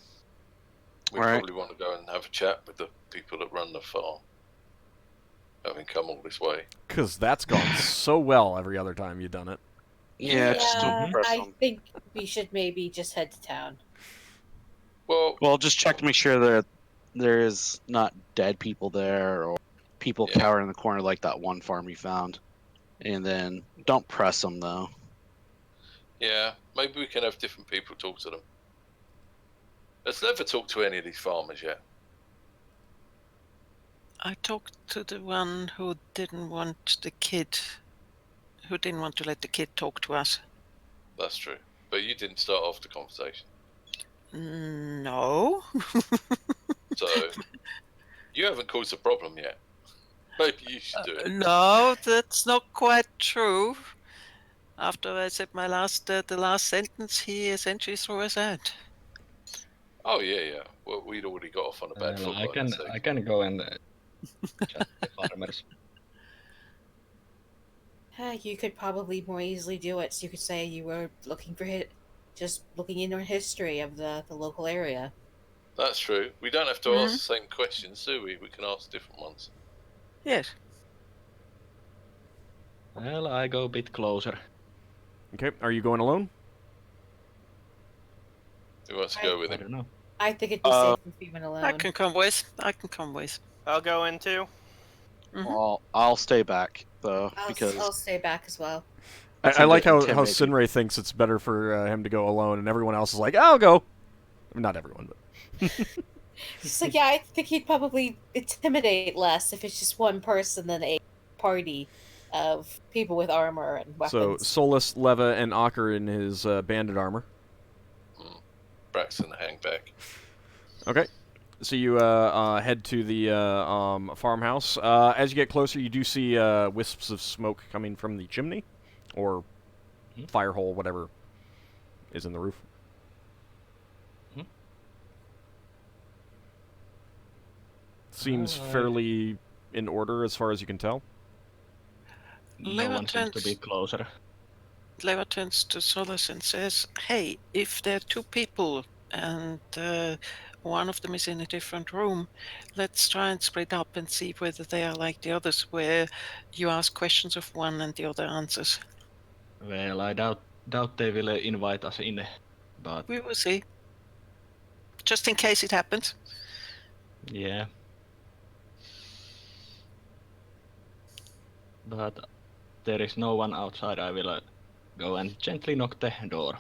We All right. probably want to go and have a chat with the people that run the farm, having come all this way. Because that's gone so well every other time you've done it. Yeah, just to press I them. think we should maybe just head to town. Well, Just check to make sure that there is not dead people there or people Yeah. cowering in the corner like that one farm you found. And then don't press them though. yeah, maybe we can have different people talk to them. Let's never talk to any of these farmers yet. I talked to the one who didn't want to let the kid talk to us. That's true. But you didn't start off the conversation. No. So, you haven't caused a problem yet. Maybe you should do it. No, that's not quite true. After I said the last sentence, he essentially threw us out. Oh, yeah. Well, we'd already got off on a bad foot. I can go and chat with the farmers. You could probably more easily do it. So you could say you were looking for just looking into history of the local area. That's true. We don't have to ask the same questions, do we? We can ask different ones. Yes. Well, I go a bit closer. Okay, are you going alone? Who wants to go with I him? don't know. I think it'd be safe if we went alone. I can come with. I'll go in too. Mhm. Well, I'll stay back though because I'll stay back as well. I like how intimidate Sinrae thinks it's better for him to go alone, and everyone else is like, I'll go. I mean, not everyone, but... Just like, yeah, I think he'd probably intimidate less if it's just one person than a party of people with armor and So, weapons. Solas, Leva, and Ockar in his bandit armor. Braxon, hang back. Okay. So you head to the farmhouse. As you get closer, you do see wisps of smoke coming from the chimney, or fire hole, whatever is in the roof. seems Alright. fairly in order as far as you can tell. No one seems to be closer. Leva turns to Solas and says, "Hey, if there are 2 people and one of them is in a different room, let's try and split up and see whether they are like the others, where you ask questions of one and the other answers. Well, I doubt they will invite us in, but We will see. Just in case it happens." yeah. But there is no one outside. I will go and gently knock the door.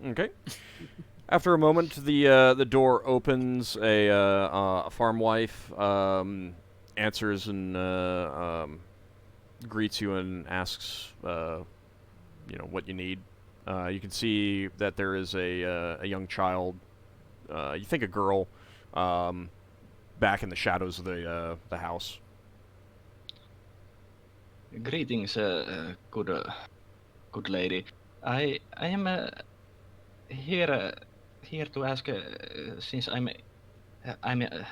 Okay. After a moment, the door opens. A farm wife answers and greets you and asks, what you need. You can see that there is a young child. You think a girl, back in the shadows of the house. Greetings, good lady. I am here to ask, since I'm a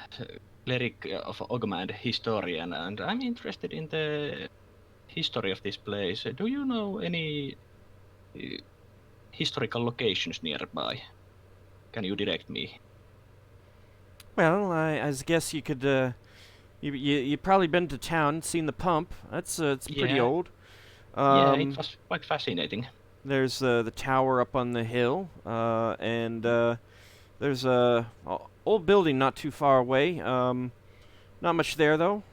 cleric of Ogma and historian, and I'm interested in the history of this place. Do you know any historical locations nearby? Can you direct me? Well, I guess you could. You probably been to town, seen the pump. It's pretty Yeah. old. Yeah, it was quite fascinating. There's the tower up on the hill, and there's a old building not too far away. Not much there though.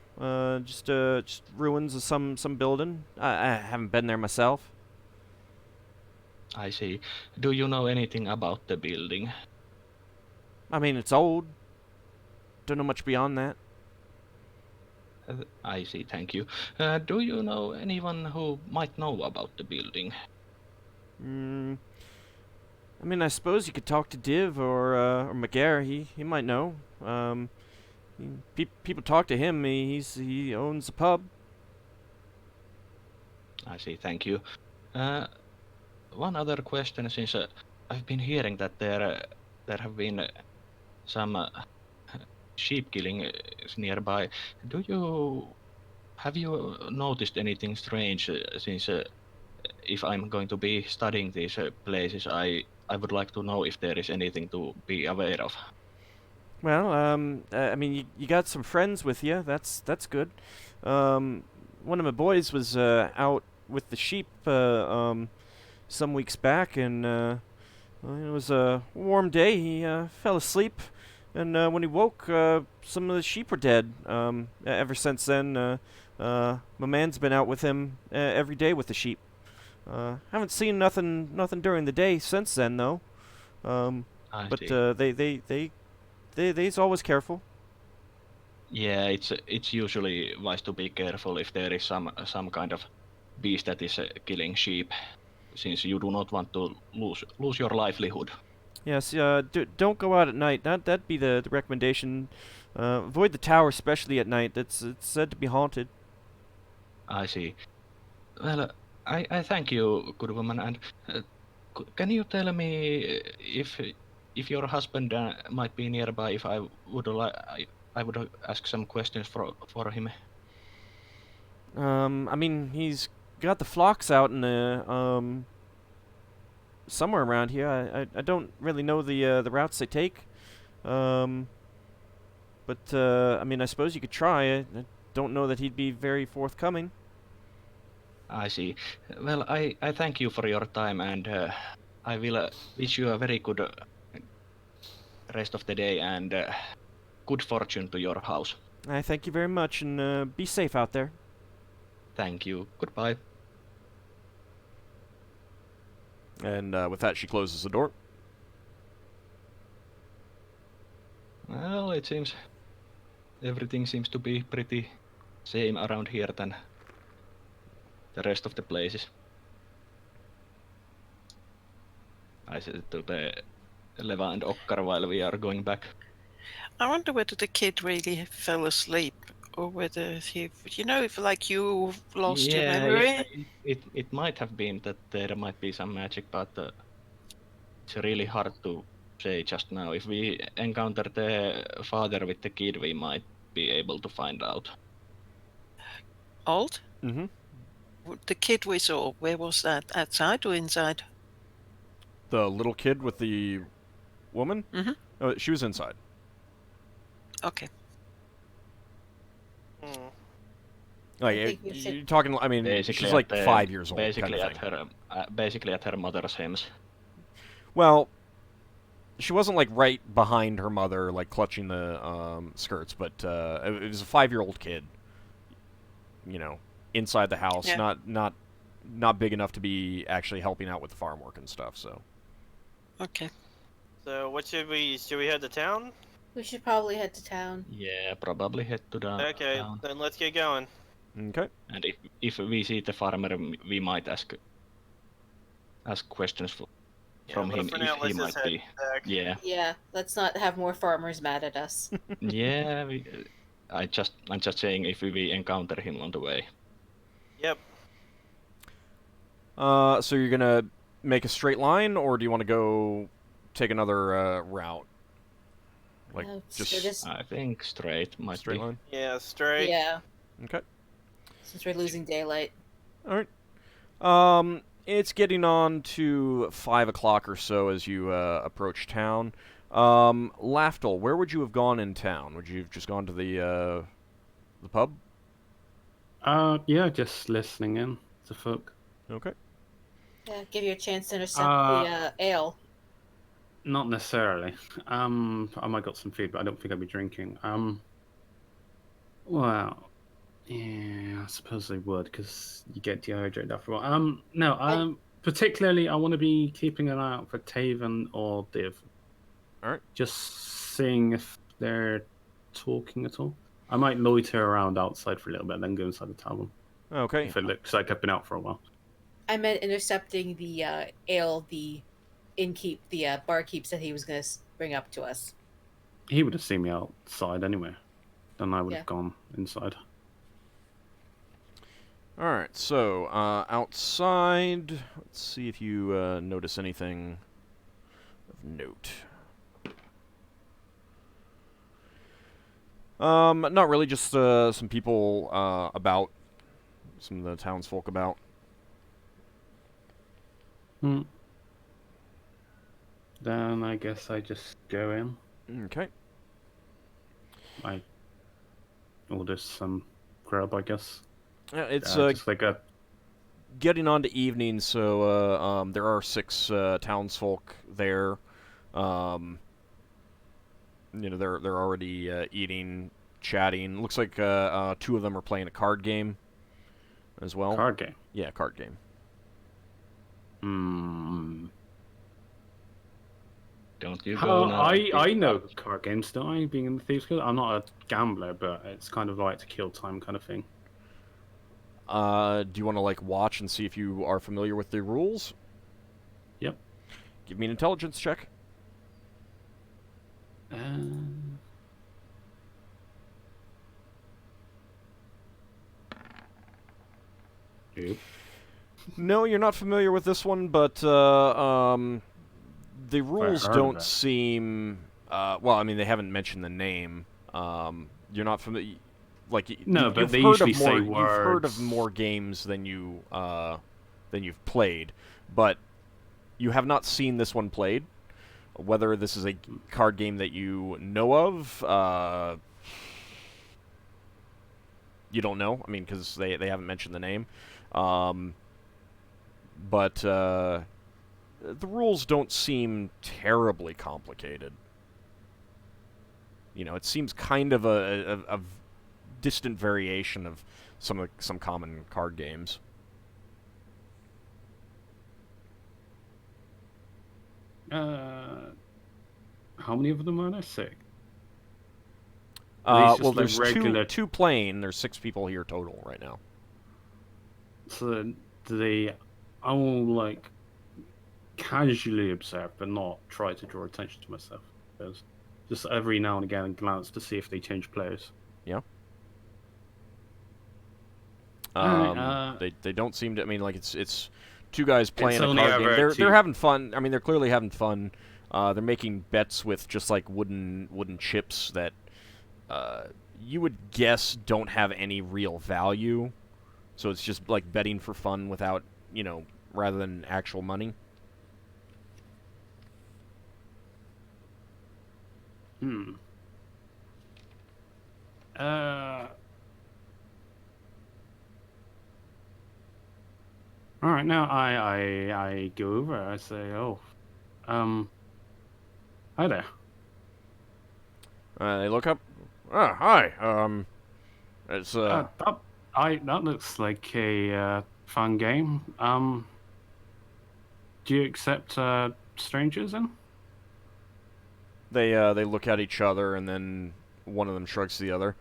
Just ruins of some building. I haven't been there myself. I see. Do you know anything about the building? I mean, it's old. Don't know much beyond that. I see, thank you. Do you know anyone who might know about the building? I mean, I suppose you could talk to Div or McGare. He might know. People talk to him. He owns a pub. I see, thank you. One other question, since I've been hearing that there have been some sheep killing nearby. Have you noticed anything strange? Since if I'm going to be studying these places, I would like to know if there is anything to be aware of. Well, I mean, you got some friends with you. That's good. One of my boys was out with the sheep some weeks back, and it was a warm day. He fell asleep, and when he woke, some of the sheep were dead. Ever since then, my man's been out with him every day with the sheep. Haven't seen nothing during the day since then, though. But see. they's always careful. Yeah, it's usually wise to be careful if there is some kind of beast that is killing sheep, since you do not want to lose your livelihood. Yes, don't go out at night. That'd be the recommendation. Avoid the tower, especially at night. It's said to be haunted. I see. Well, I thank you, good woman, and can you tell me if your husband might be nearby? If I would ask some questions for him. I mean, he's got the flocks out in somewhere around here. I don't really know the routes they take. But I mean, I suppose you could try. I don't know that he'd be very forthcoming. I see. Well, I thank you for your time, and I will wish you a very good rest of the day and good fortune to your house. I thank you very much, and be safe out there. Thank you. Goodbye. And with that, she closes the door. Well, it seems everything seems to be pretty same around here than the rest of the places. I said to the Leva and Ockar while we are going back. I wonder whether the kid really fell asleep, or whether he, if like you lost your memory. It might have been that there might be some magic, but it's really hard to say just now. If we encounter the father with the kid, we might be able to find out. Old? Mm-hmm. The kid we saw, where was that? Outside or inside? The little kid with the woman? Mm-hmm. Oh, she was inside. Okay. Hmm. Like, I think we should- you're talking, I mean, Basically she's like at the- 5 years old, Basically kind of at thing. her, basically at her mother's house. Well, she wasn't, like, right behind her mother, like, clutching the skirts, but it was a 5-year-old kid, you know, inside the house, Yeah. not big enough to be actually helping out with the farm work and stuff, so. Okay. So what should we head to town? We should probably head to town. Yeah, probably head to the Okay, town. then let's get going. Okay. And if we see the farmer, we might ask questions from but him for now, if he let's might just be. head back. Yeah, Yeah, let's not have more farmers mad at us. yeah. I'm just saying if we encounter him on the way. Yep. So you're gonna make a straight line, or do you want to go take another route? Like, just I think straight might straight be. line? Yeah, straight. Yeah, Okay. since we're losing daylight. Alright. It's getting on to 5 o'clock or so as you approach town. Lafdul, where would you have gone in town? Would you have just gone to the pub? Yeah, just listening in to folk. Okay. Yeah, give you a chance to intercept Uh, the ale. Not necessarily. I might got some food, but I don't think I'd be drinking. Well, yeah, I suppose they would, because you get dehydrated after a while. No, particularly, I want to be keeping an eye out for Taven or Div. Alright. Just seeing if they're talking at all. I might loiter around outside for a little bit, then go inside the tavern. Okay. If it looks like I've been out for a while. I meant intercepting the ale the barkeep said he was going to bring up to us. He would have seen me outside anyway. Then I would Yeah. have gone inside. Alright, so, outside, let's see if you notice anything of note. Not really, just some people about, some of the townsfolk about. Then I guess I just go in. Okay. I order some grub, I guess. Yeah, it's Just like a... getting on to evening, so there are 6 townsfolk there. You know, they're already eating, chatting. Looks like 2 of them are playing a card game as well. card game. Yeah, card game. Don't you go now? I know card games, don't I? Being in the Thieves Guild, I'm not a gambler, but it's kind of like to kill time kind of thing. Do you want to like watch and see if you are familiar with the rules? Yep. Give me an intelligence check. Yep. No, you're not familiar with this one, but the rules heard of don't it. seem. Well, I mean, they haven't mentioned the name. You're not familiar. Like No, you, but you've they heard usually of more, say You've heard of words. more games than you've played, but you have not seen this one played. Whether this is a card game that you know of, you don't know. I mean, because they haven't mentioned the name. But the rules don't seem terribly complicated. You know, it seems kind of a distant variation of some common card games. How many of them are there? 6. Are these just Well, like there's regular- two playing. There's 6 people here total right now. So do they all like casually observe, but not try to draw attention to myself? There's just every now and again glance to see if they change players. Yeah. Alright, They don't seem to. I mean, like it's 2 guys playing a only card game. ever They're 2. having fun. I mean, they're clearly having fun. They're making bets with just like wooden chips that you would guess don't have any real value. So it's just like betting for fun without, rather than actual money. All right, now I go over. I say, "Oh, hi there." They look up. Ah, hi. It's That looks like a fun game. Do you accept strangers then? They look at each other, and then one of them shrugs to the other.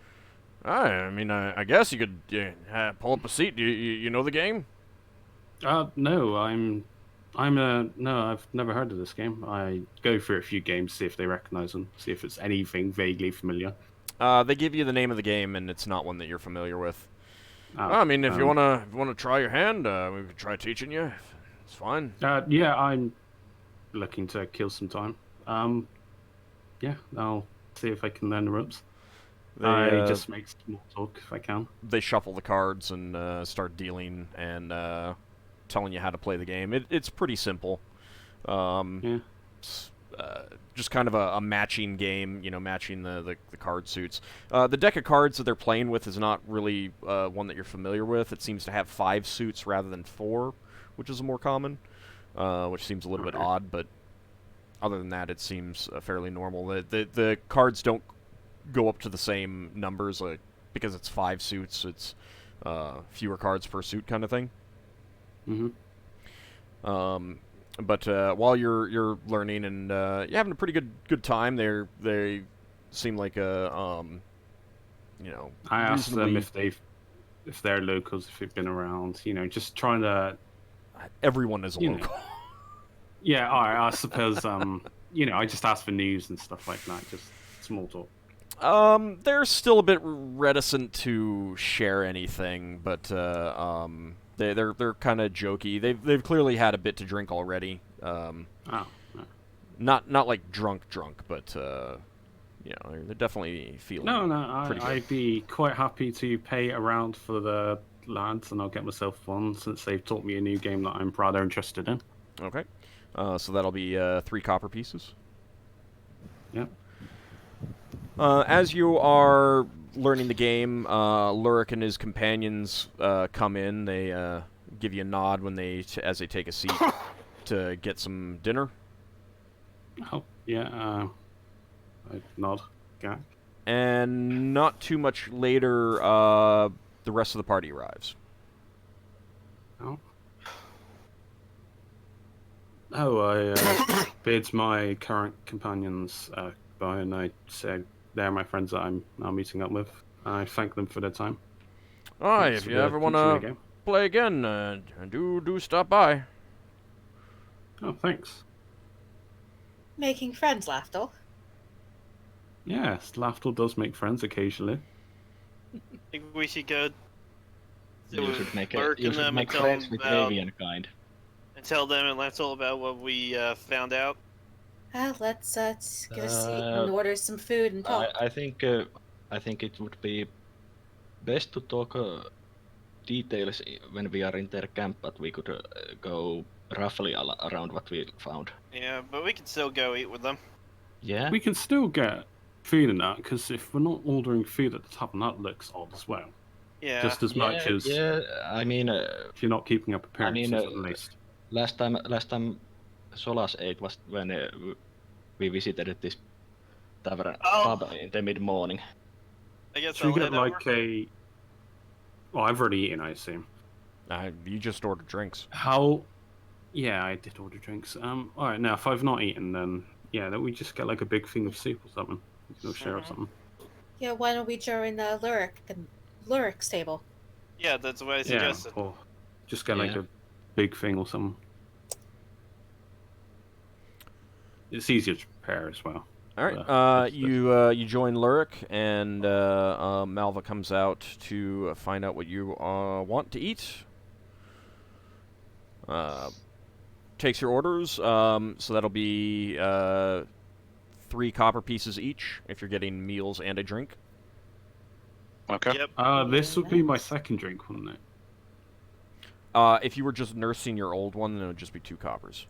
I mean, I guess you could pull up a seat. You know the game? No, no, I've never heard of this game. I go through a few games, see if they recognize them, see if it's anything vaguely familiar. They give you the name of the game, and it's not one that you're familiar with. Oh, I mean, if you wanna try your hand, we could try teaching you. It's fine. Yeah, I'm looking to kill some time. Yeah, I'll see if I can learn the ropes. I just make small talk if I can. They shuffle the cards and start dealing and telling you how to play the game. It's pretty simple. Yeah. It's, just kind of a matching game, matching the card suits. The deck of cards that they're playing with is not really one that you're familiar with. It seems to have 5 suits rather than 4, which is more common, which seems a little bit odd, but other than that, it seems fairly normal. The cards don't go up to the same numbers, because it's 5 suits. It's fewer cards per suit kind of thing. Mm-hmm. But while you're learning and you're having a pretty good time, they seem like I asked them reasonably- if they're locals, if they've been around. Just trying to. Everyone is a local. Yeah, all right. I suppose. I just asked for news and stuff like that. Just small talk. They're still a bit reticent to share anything, but they're kind of jokey. They've clearly had a bit to drink already. Not like drunk, but they're definitely feeling. No, pretty good. I'd be quite happy to pay around for the lads, and I'll get myself one since they've taught me a new game that I'm rather interested in. Okay, so that'll be 3 copper pieces. Yeah. As you are learning the game, Lurik and his companions come in. They give you a nod when as they take a seat to get some dinner. Oh, yeah. I nod. Yeah. And not too much later, the rest of the party arrives. I bid my current companions goodbye, and I say they're my friends that I'm now meeting up with. I thank them for their time. Alright, Thanks if for you ever want teaching me to again. play again, do stop by. Oh, thanks. Making friends, Lafdul. Yes, Lafdul does make friends occasionally. I think we should go You should make lurk in them and tell friends them with about, avian kind. and tell them and let's all about what we found out. Well, let's get a seat and order some food and talk. I think it would be best to talk details when we are in their camp, but we could go roughly around what we found. Yeah, but we can still go eat with them. Yeah. We can still get food in that, because if we're not ordering food at the top, and that looks odd as well. Yeah. Just as much as Yeah, I mean, if you're not keeping up appearances, at least. last time Solas ate was when we visited this tavern pub in the mid-morning. I guess Should I'll we get head over. like a... Oh, I've already eaten, I assume. You just ordered drinks. How... Yeah, I did order drinks. Alright, now, if I've not eaten, then... Yeah, then we just get like a big thing of soup or something. We can all share or something. Yeah, why don't we join Lurik's table? Yeah, that's what I Yeah, suggested. or just get like Yeah. a big thing or something. It's easier to prepare as well. Alright, you join Lurik, and Malva comes out to find out what you want to eat. takes your orders. So that'll be 3 copper pieces each if you're getting meals and a drink. Okay. Yep. This would be my Nice. second drink, wouldn't it? If you were just nursing your old one, then it would just be 2 coppers.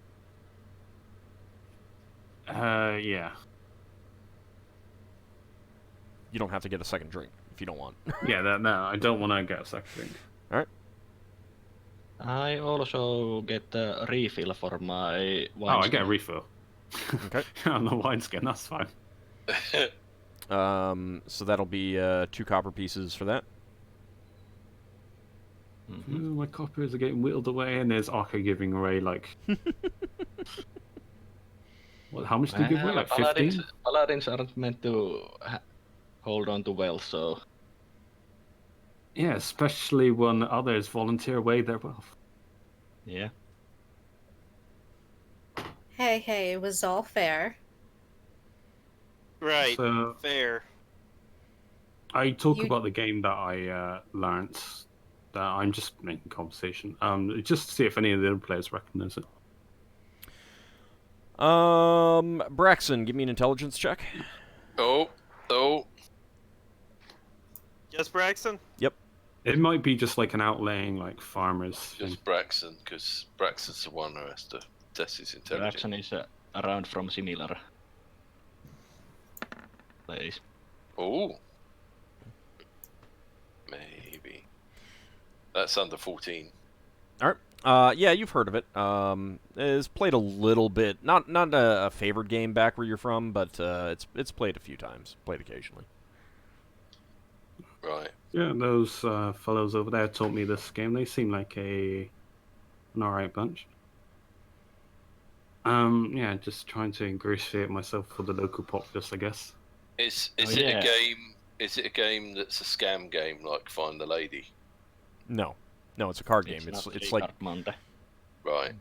Yeah. You don't have to get a second drink if you don't want. Yeah, no, I don't want to get a second drink. I also get a refill for my wine. Oh, I get a refill. Okay. On the wineskin, that's fine. So that'll be 2 copper pieces for that. Mhm. Ooh, my coppers are getting whittled away, and there's Ockar giving away, like... What, how much do you give away? Like 15? Paladins aren't meant to hold on to wealth, so... Yeah, especially when others volunteer away their wealth. Yeah. Hey, it was all fair. Right. So, Fair. I talk You- about the game that I learnt. That I'm just making conversation. Just to see if any of the other players recognize it. Braxon, give me an intelligence check. Oh. Yes, Braxon? It might be just like an outlaying, like farmers thing. Just Braxon, because Braxon's the one who has to test his intelligence. Braxon is around from similar place. Oh. Maybe. That's under 14. Yeah, you've heard of it. It's played a little bit. Not a favored game back where you're from, but it's played a few times. Played occasionally. Right. Yeah, those fellows over there taught me this game. They seem like an alright bunch. Yeah, just trying to ingratiate myself for the local populace, I guess. Is Oh, it yeah. a game? Is it a game that's a scam game like Find the Lady? No, it's a card game. Not It's really like Card Monday. Right.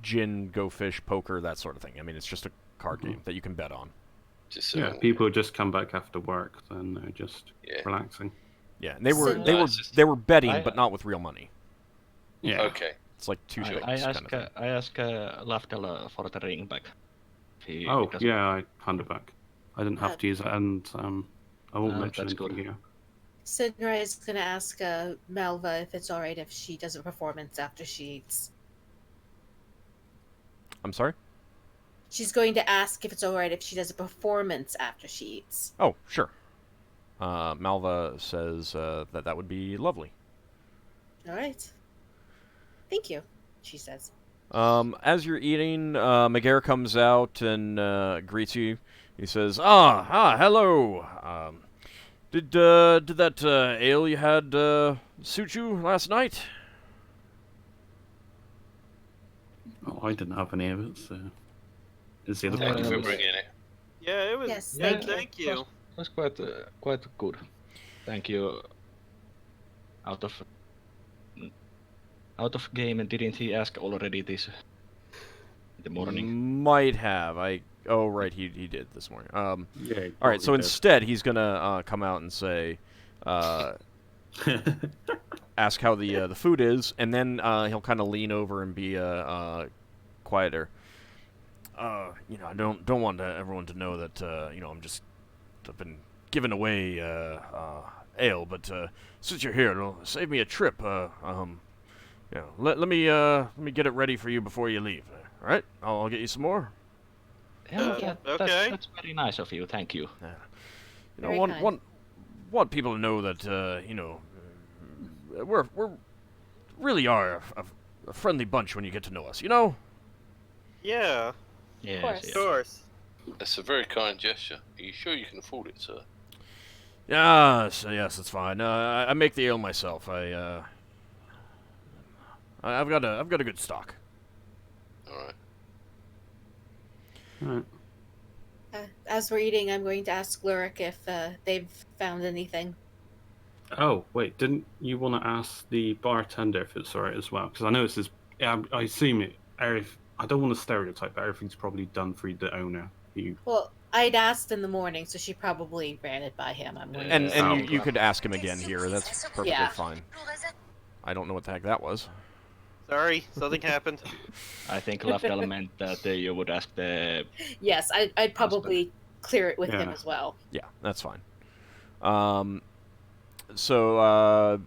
gin, go fish, poker, that sort of thing. I mean, it's just a card Mhm. game that you can bet on. Just Yeah, people just come back after work, then they're just Yeah. relaxing. Yeah, and they were So- they No, were it's just- they were betting, I- but not with real money. Yeah. Okay. It's like 2 things I kind of thing. asked Lafdul for the ring back. Oh, Because- yeah, I hand it back. I didn't have to use it, and I won't Ah, mention that's anything good. here. Sinrae is gonna ask Malva if it's alright if she does a performance after she eats. I'm sorry? She's going to ask if it's alright if she does a performance after she eats. Oh, sure. Malva says that would be lovely. Alright. Thank you, she says. As you're eating, Megare comes out and greets you. He says, hello. Did that ale you had suit you last night? Oh, I didn't have any of it, so... Is the other Thank you for person? bringing it. Yeah, it was. Yes, Yeah, thank you. Thank you. That's quite good. Thank you. Out of game, and didn't he ask already this in the morning? Might have. Oh, right, he did this morning. Yeah. All right, so probably instead he's gonna come out and say, did. ask how the food is, and then he'll kind of lean over and be quieter. I don't want everyone to know that I've been giving away ale, but since you're here, it'll save me a trip. Let me get it ready for you before you leave. All right, I'll get you some more. Yeah, okay. that's very nice of you. Thank you. Very kind. Want people to know that we're really are a friendly bunch when you get to know us. Yeah, Yes, course. of yes. course. That's a very kind gesture. Are you sure you can afford it, sir? Yes, that's fine. I make the ale myself. I've got a good stock. All right. Alright. As we're eating, I'm going to ask Luric if they've found anything. Oh, wait, didn't you want to ask the bartender if it's alright as well? Because I know this is... Yeah, I assume it... I don't want to stereotype, but everything's probably done through the owner. Well, I'd asked in the morning, so she probably ran it by him. I'm going And to and Oh. you could ask him again here. That's perfectly Yeah. fine. I don't know what the heck that was. Sorry, something happened. I think Lafdul meant that you would ask the. Yes, I'd probably clear it with him Yeah. as well. Yeah, that's fine. So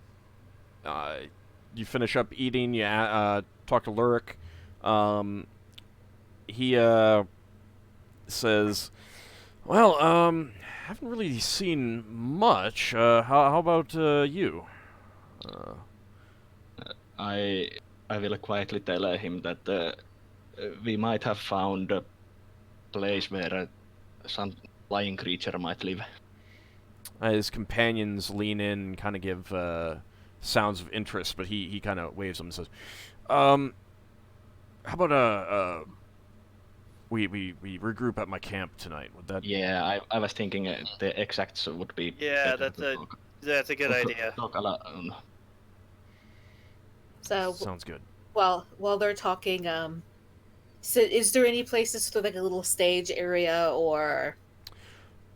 you finish up eating. You talk to Lurik. He says, "Well, haven't really seen much. How about you?" I will quietly tell him that we might have found a place where some flying creature might live. His companions lean in and kind of give sounds of interest, but he kind of waves them and says, "How about we regroup at my camp tonight? Would that?" Yeah, I was thinking the exacts would be. Yeah, better that's a good idea. Talk alone. So Sounds good. while they're talking, so is there any places for like a little stage area or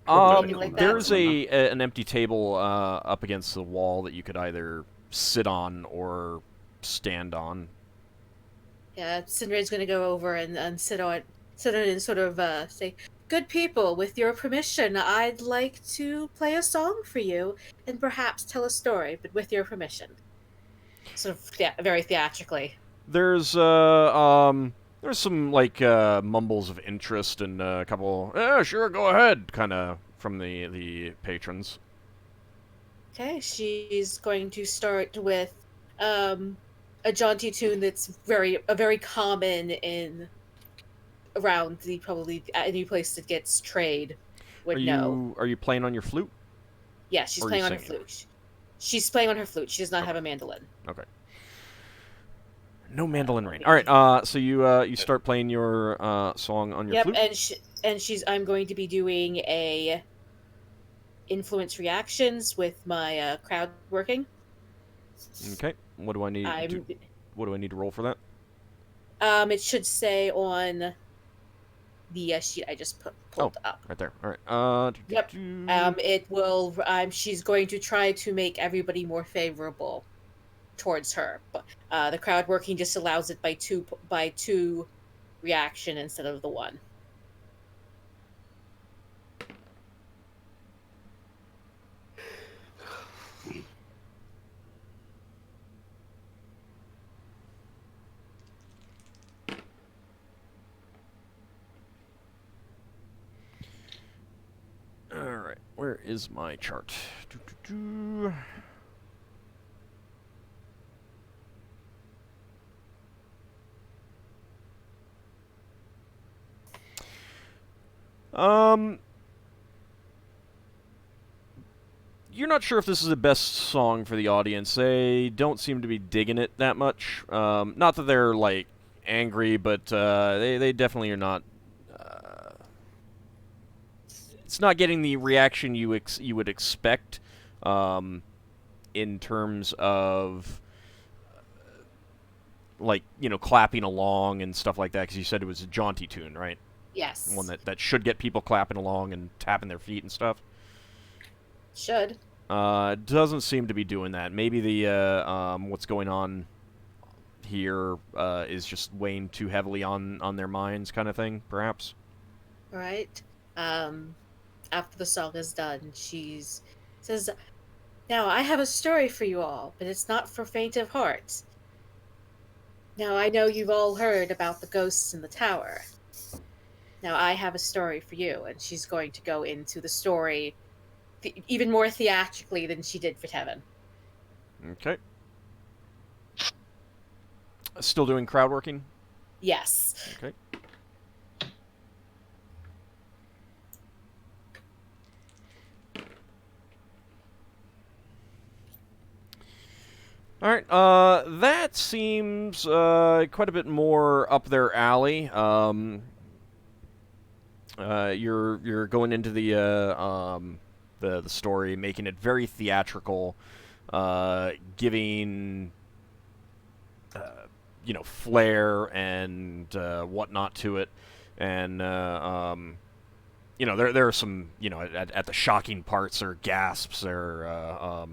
anything like that? There's an empty table up against the wall that you could either sit on or stand on. Yeah, Sinrae's gonna go over and sit on and sort of say, "Good people, with your permission, I'd like to play a song for you and perhaps tell a story, but with your permission." Sort of very theatrically. There's some like mumbles of interest and a couple, sure, go ahead, kind of from the patrons. Okay, she's going to start with a jaunty tune that's very common in around probably any place that gets trade would know. Are you playing on your flute? Yeah, she's Or are playing you on her singing? flute. She's playing on her flute. She does not Okay. have a mandolin. Okay. No mandolin rain. All right. So you start playing your song on your Yep, flute. and I'm going to be doing a influence reactions with my crowd working. Okay. What do I need? What do I need to roll for that? It should say on the sheet I just pulled up. Right there. All right. Yep. It will. She's going to try to make everybody more favorable towards her, but the crowd working just allows it by two reaction instead of the one. All right. Where is my chart? Doo-doo-doo. You're not sure if this is the best song for the audience. They don't seem to be digging it that much. Not that they're like angry, but they definitely are not. It's not getting the reaction you would expect, in terms of like clapping along and stuff like that. Because you said it was a jaunty tune, right? Yes. One that should get people clapping along and tapping their feet and stuff. Should. Doesn't seem to be doing that. Maybe the what's going on here is just weighing too heavily on their minds, kind of thing, perhaps. All right. After the song is done, says, "Now I have a story for you all, but it's not for faint of heart. Now I know you've all heard about the ghosts in the tower. Now I have a story for you," and she's going to go into the story even more theatrically than she did for Tevin. Okay. Still doing crowd working? Yes. Okay. All right. That seems quite a bit more up their alley. You're going into the story, making it very theatrical, giving flair and whatnot to it, and there are some at the shocking parts or gasps or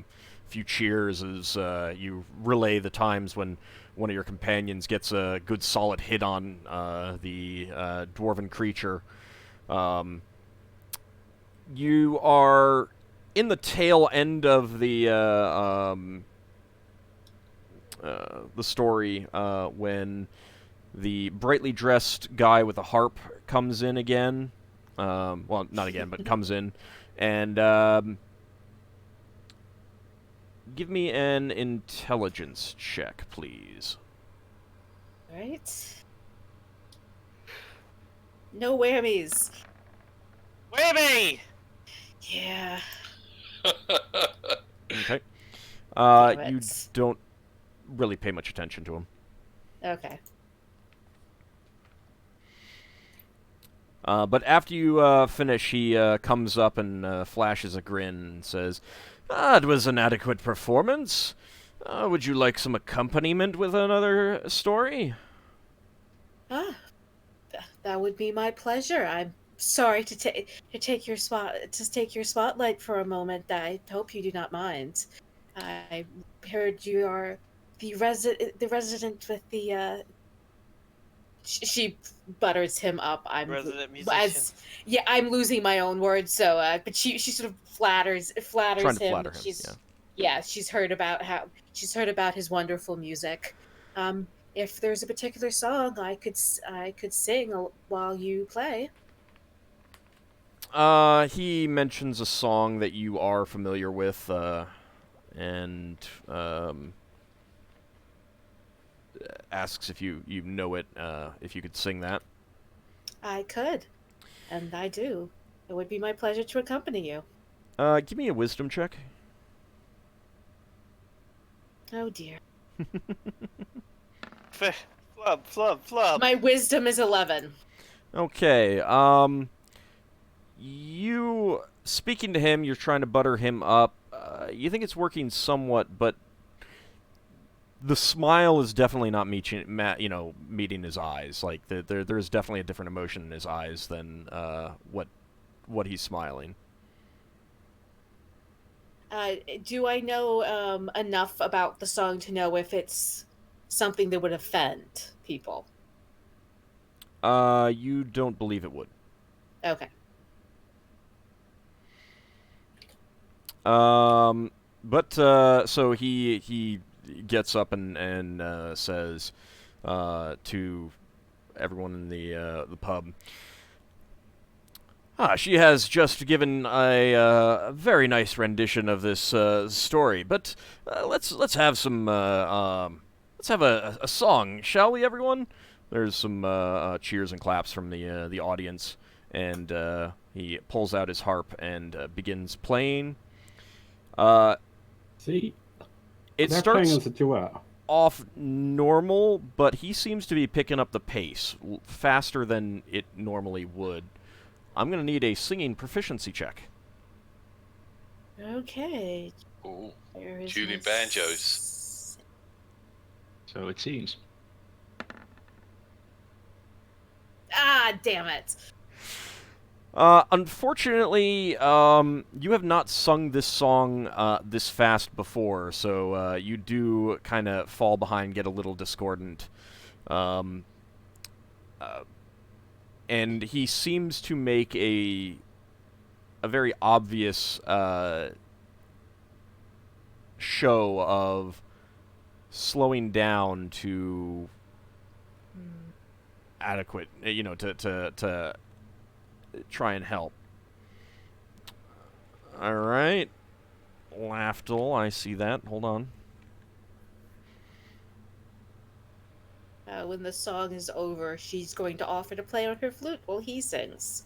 few cheers as you relay the times when one of your companions gets a good solid hit on the dwarven creature. You are in the tail end of the story when the brightly dressed guy with a harp comes in again. Well, not again, but comes in. And give me an intelligence check, please. Right. No whammies. Whammy! Yeah. Okay. Damn You it. don't really pay much attention to him. Okay. But after you finish, he comes up and flashes a grin and says, it was an adequate performance. Would you like some accompaniment with another story? That would be my pleasure. I'm sorry to take your spotlight for a moment. I hope you do not mind. I heard you are the resident with the. She butters him up. Resident musician. I'm losing my own words. So, but she sort of flatters Trying to him. flatter him, She's heard about his wonderful music. If there's a particular song I could sing while you play. He mentions a song that you are familiar with, and asks if you know it, if you could sing that. I could, and I do. It would be my pleasure to accompany you. Give me a wisdom check. Oh dear. Flub. My wisdom is 11. Okay, you, speaking to him, you're trying to butter him up. You think it's working somewhat, but the smile is definitely not meeting his eyes. Like, there's definitely a different emotion in his eyes than what he's smiling. Do I know enough about the song to know if it's something that would offend people? You don't believe it would. Okay. But so he gets up and says to everyone in the pub, she has just given a very nice rendition of this story. But let's have some let's have a song, shall we, everyone? There's some cheers and claps from the audience, and he pulls out his harp and begins playing. See, It they're starts playing as a duet. off normal, but he seems to be picking up the pace faster than it normally would. I'm going to need a singing proficiency check. Okay. Ooh, Where is tuning my banjos. So it seems. Ah, damn it. Unfortunately, you have not sung this song this fast before, so you do kind of fall behind, get a little discordant. And he seems to make a very obvious show of slowing down to adequate, to try and help. All right, Lafdul, I see that. Hold on. When the song is over, she's going to offer to play on her flute while he sings.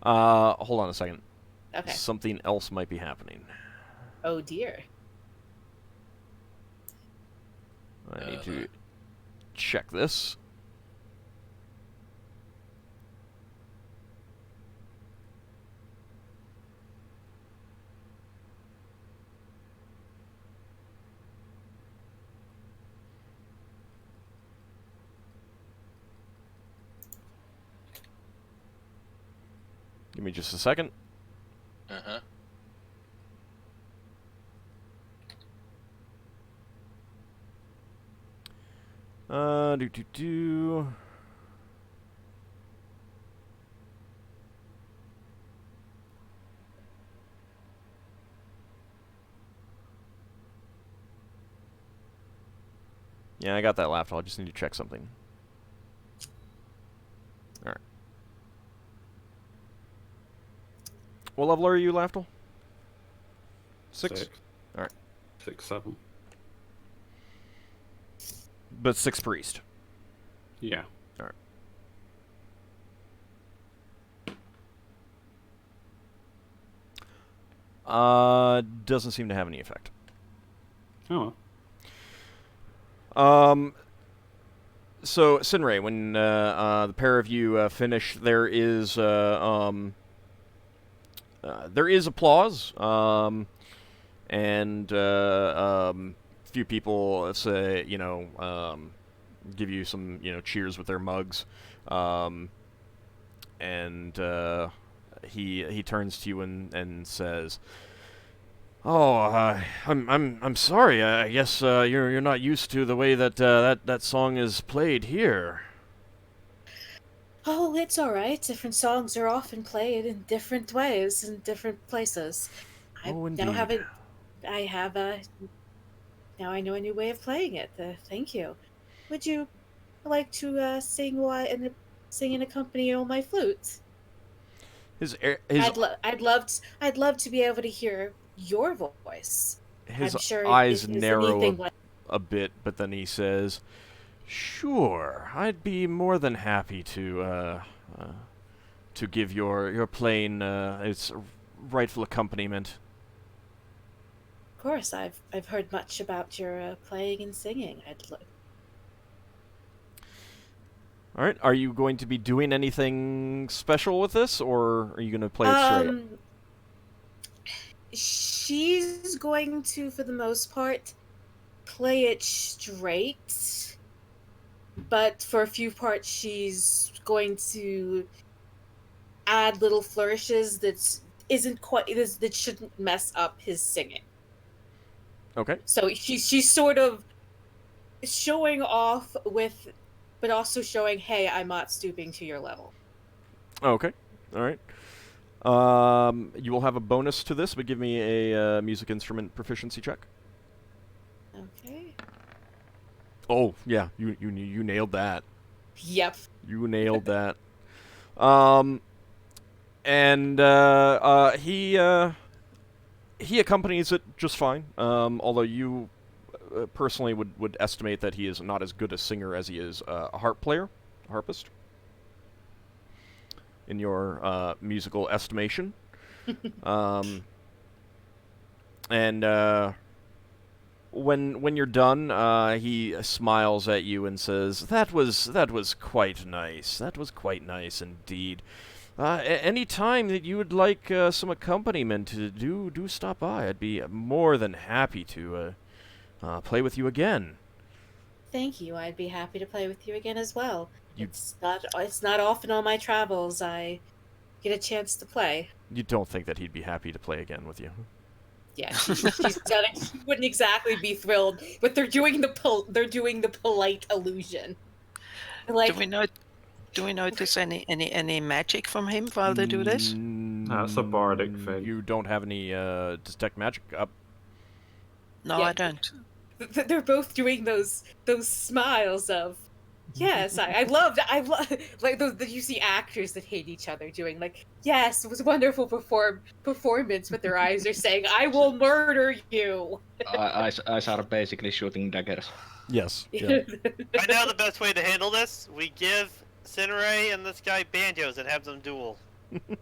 Hold on a second. Okay. Something else might be happening. Oh dear. I need to check this. Give me just a second. Uh-huh. Do. Yeah, I got that Lafdul. I just need to check something. Alright. What level are you, Lafdul? 6? Alright. 6, 7. But 6 priest. Yeah. Alright. Doesn't seem to have any effect. Oh. So, Sinrae, when the pair of you finish, there is applause, and few people say, give you some, cheers with their mugs, and he turns to you and says, "Oh, I'm sorry. I guess you're not used to the way that that song is played here." Oh, it's all right. Different songs are often played in different ways in different places. Oh, now indeed. have it. I have a. Now I know a new way of playing it. Thank you. Would you like to sing and accompany on my flute? I'd love to be able to hear your voice. His I'm sure eyes it is narrow anything like. a bit, but then he says, "Sure, I'd be more than happy to give your playing its rightful accompaniment." Of course, I've heard much about your playing and singing. All right, are you going to be doing anything special with this, or are you going to play it straight? She's going to, for the most part, play it straight, but for a few parts, she's going to add little flourishes that shouldn't mess up his singing. Okay. So she's sort of showing off with, but also showing, hey, I'm not stooping to your level. Okay. All right. You will have a bonus to this, but give me a music instrument proficiency check. Okay. Oh yeah, you nailed that. Yep. You nailed that. And he accompanies it just fine. Although you personally would estimate that he is not as good a singer as he is a harp player, a harpist. In your musical estimation. And when you're done, he smiles at you and says, "That was quite nice. That was quite nice indeed. Any time that you would like some accompaniment, do stop by. I'd be more than happy to play with you again." Thank you. I'd be happy to play with you again as well. You- It's not often on my travels I get a chance to play. You don't think that he'd be happy to play again with you? Yeah, she wouldn't exactly be thrilled, but they're doing the polite illusion. Like, Do we notice any magic from him while they do this? That's a bardic thing. You don't have any detect magic up. No, Yeah. I don't. they're both doing those smiles of, yes, I love like those that you see actors that hate each other doing, like, yes, it was a wonderful performance, but their eyes are saying, I will murder you. Eyes are basically shooting daggers. Yes. Yeah. I know the best way to handle this. We give Sinrae and this guy banjos and have them duel.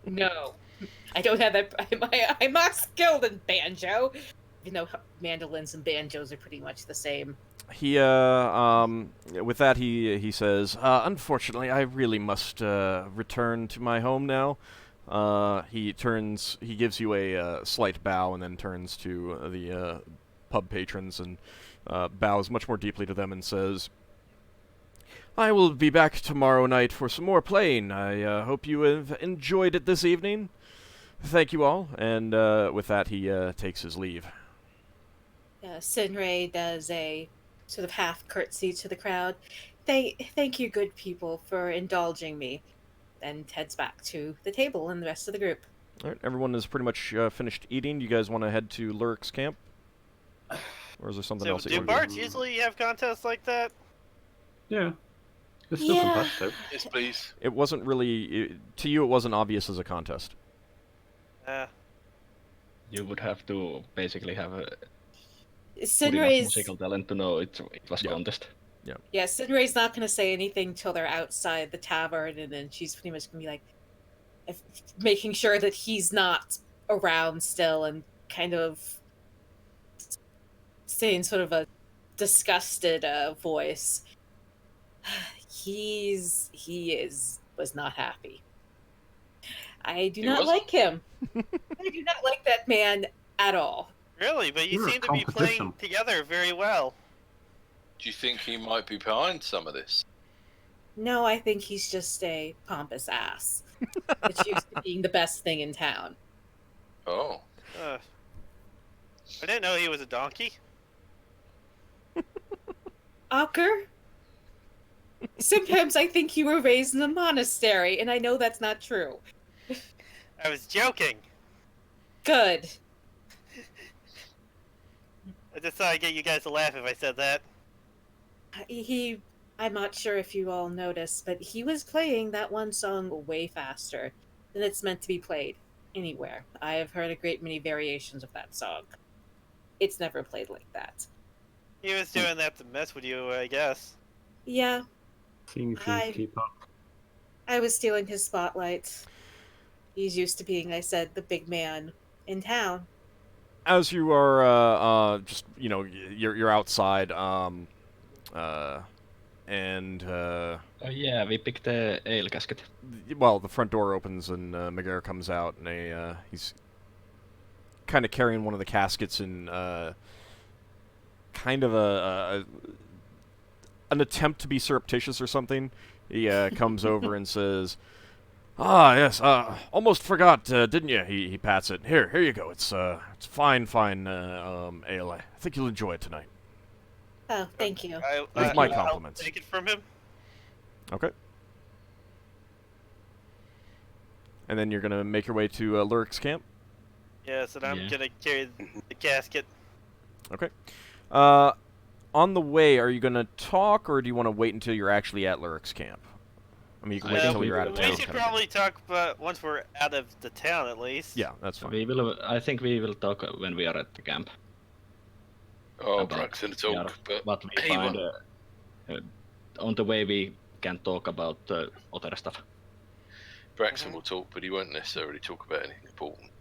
No, I don't have that. I'm not skilled in banjo. You know, mandolins and banjos are pretty much the same. He with that he says, "Unfortunately, I really must return to my home now." He gives you a slight bow and then turns to the pub patrons and bows much more deeply to them and says, "I will be back tomorrow night for some more playing. I hope you have enjoyed it this evening. Thank you all." And with that, he takes his leave. Sinrae does sort of half curtsy to the crowd. Thank you, good people, for indulging me. And heads back to the table and the rest of the group. All right, everyone is pretty much finished eating. You guys want to head to Lurik's camp? Or is there something So, else that do you want to do? bards usually have contests like that? Yeah. It's still Yeah. competitive. Yes, please. It wasn't really... to you, it wasn't obvious as a contest. You would have to basically have a good enough Sinrae's musical talent to know it was Yeah. contest. yeah, Sinrae's not going to say anything till they're outside the tavern, and then she's pretty much going to be like, making sure that he's not around still, and kind of saying sort of a disgusted voice. Was not happy. I do He not wasn't? like him. I do not like that man at all. Really? But you You're a seem to be competition. playing together very well. Do you think he might be behind some of this? No, I think he's just a pompous ass. It's used to being the best thing in town. Oh. I didn't know he was a donkey. Ockar? Sometimes I think you were raised in a monastery, and I know that's not true. I was joking. Good. I just thought I'd get you guys to laugh if I said that. I'm not sure if you all noticed, but he was playing that one song way faster than it's meant to be played anywhere. I have heard a great many variations of that song. It's never played like that. He was doing that to mess with you, I guess. Yeah, Seeing if you Hi. keep up. I was stealing his spotlight. He's used to being, I said, the big man in town. As you are, just, you're outside, and, Yeah, we picked the ale casket. well, the front door opens and McGarr comes out, and he's kind of carrying one of the caskets in kind of an attempt to be surreptitious or something. He comes over and says, "Ah, yes, almost forgot, didn't you?" He pats it. Here you go. It's fine ale. I think you'll enjoy it tonight. Oh, thank you. With my I'll compliments. take it from him. Okay. And then you're gonna make your way to Lurik's camp. Yes, and I'm Yeah. gonna carry the casket. Okay. On the way, are you gonna talk, or do you want to wait until you're actually at Lurik's camp? I mean, you can wait I until think you're out of we town. We should kind of probably talk about once we're out of the town, at least. thing. Yeah, that's fine. We will. I think we will talk when we are at the camp. Oh, About- Braxon talk, yeah, but What we he find won't. on the way, we can talk about other stuff. Braxon will talk, but he won't necessarily talk about anything important.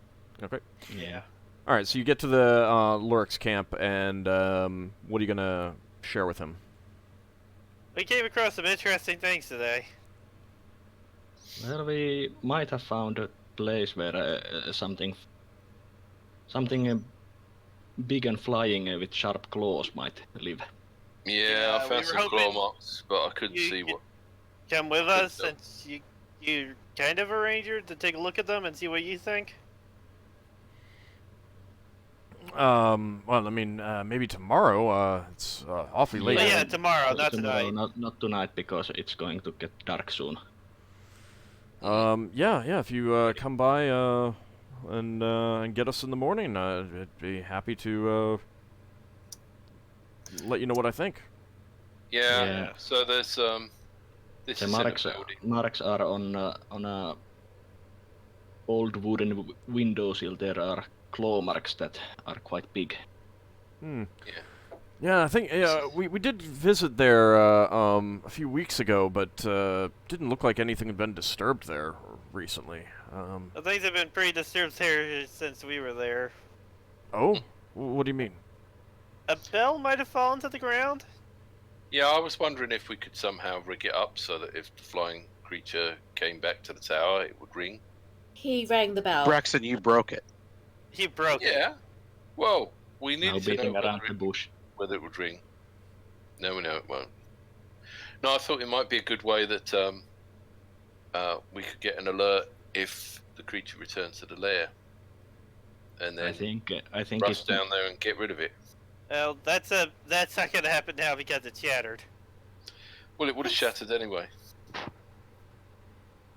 Okay. Yeah. All right. So you get to the Lurik's camp, and what are you gonna share with him? We came across some interesting things today. Well, we might have found a place where something big and flying with sharp claws might live. Yeah, Yeah, I we found were some claw hoping marks, but I couldn't you see could- what. Come with us, so. since you kind of a ranger, to take a look at them and see what you think. Well, I mean, maybe tomorrow. It's awfully late. But yeah, tomorrow, not Tomorrow, tonight. not tonight, because it's going to get dark soon. Yeah. If you come by and get us in the morning, I'd be happy to let you know what I think. Yeah. Yeah. So there's this The is in a marks building. are on a old wooden windowsill. There are claw marks that are quite big. Hmm. Yeah. Yeah, I think we did visit there a few weeks ago, but didn't look like anything had been disturbed there recently. Well, things have been pretty disturbed here since we were there. Oh, what do you mean? A bell might have fallen to the ground. Yeah, I was wondering if we could somehow rig it up so that if the flying creature came back to the tower, it would ring. He rang the bell. Braxon, you broke it. He broke it. Yeah. Well, we Now needed to know beating around whether the it, bush. whether it would ring. No, we know it won't. No, I thought it might be a good way that we could get an alert if the creature returns to the lair, and I then think rush it, down there and get rid of it. Well, that's not gonna happen now because it's shattered. Well, it would have shattered anyway.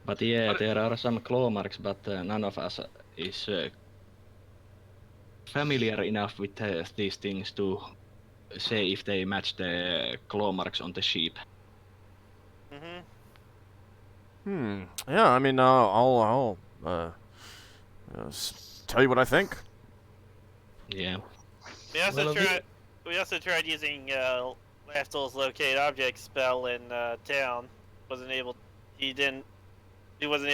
But yeah, there are some claw marks, but none of us is familiar enough with these things to say if they match the claw marks on the sheep. Yeah, I mean, I'll tell you what I think. Yeah. We also tried using Lafdul's locate object spell in town. He wasn't able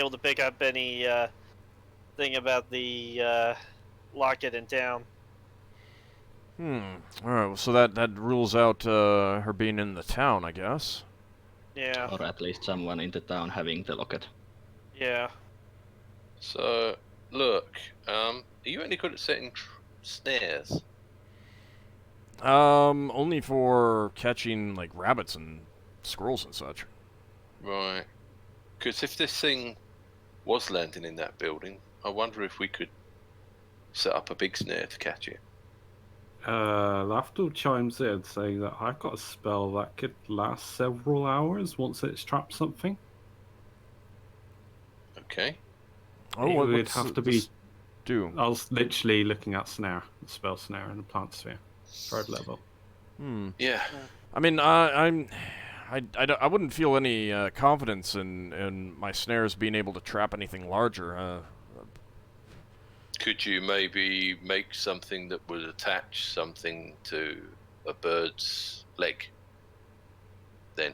to pick up any thing about the locket in town. Alright, well, so that rules out her being in the town, I guess. Yeah. Or at least someone in the town having the locket. Yeah. So, look, are you any good at setting snares? Only for catching, like, rabbits and squirrels and such. Right. Because if this thing was landing in that building, I wonder if we could set up a big snare to catch it. Lafdul chimes in saying that I've got a spell that could last several hours once it's trapped something. Okay. Oh, It would what's have to this be. do? I was literally looking at snare, the spell snare, and the plant sphere, 3rd level. Yeah. I mean, I wouldn't feel any confidence in my snares being able to trap anything larger. Could you maybe make something that would attach something to a bird's leg? Then.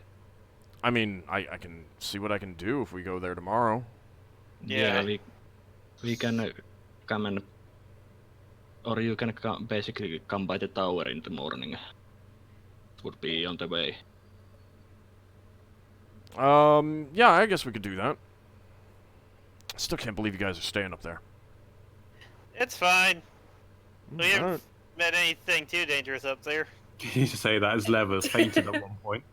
I mean, I can see what I can do if we go there tomorrow. Yeah. We can come and, or you can basically come by the tower in the morning. It would be on the way. Yeah, I guess we could do that. Still can't believe you guys are staying up there. It's fine. We haven't Alright. met anything too dangerous up there. Can you say that as Levis fainted at one point?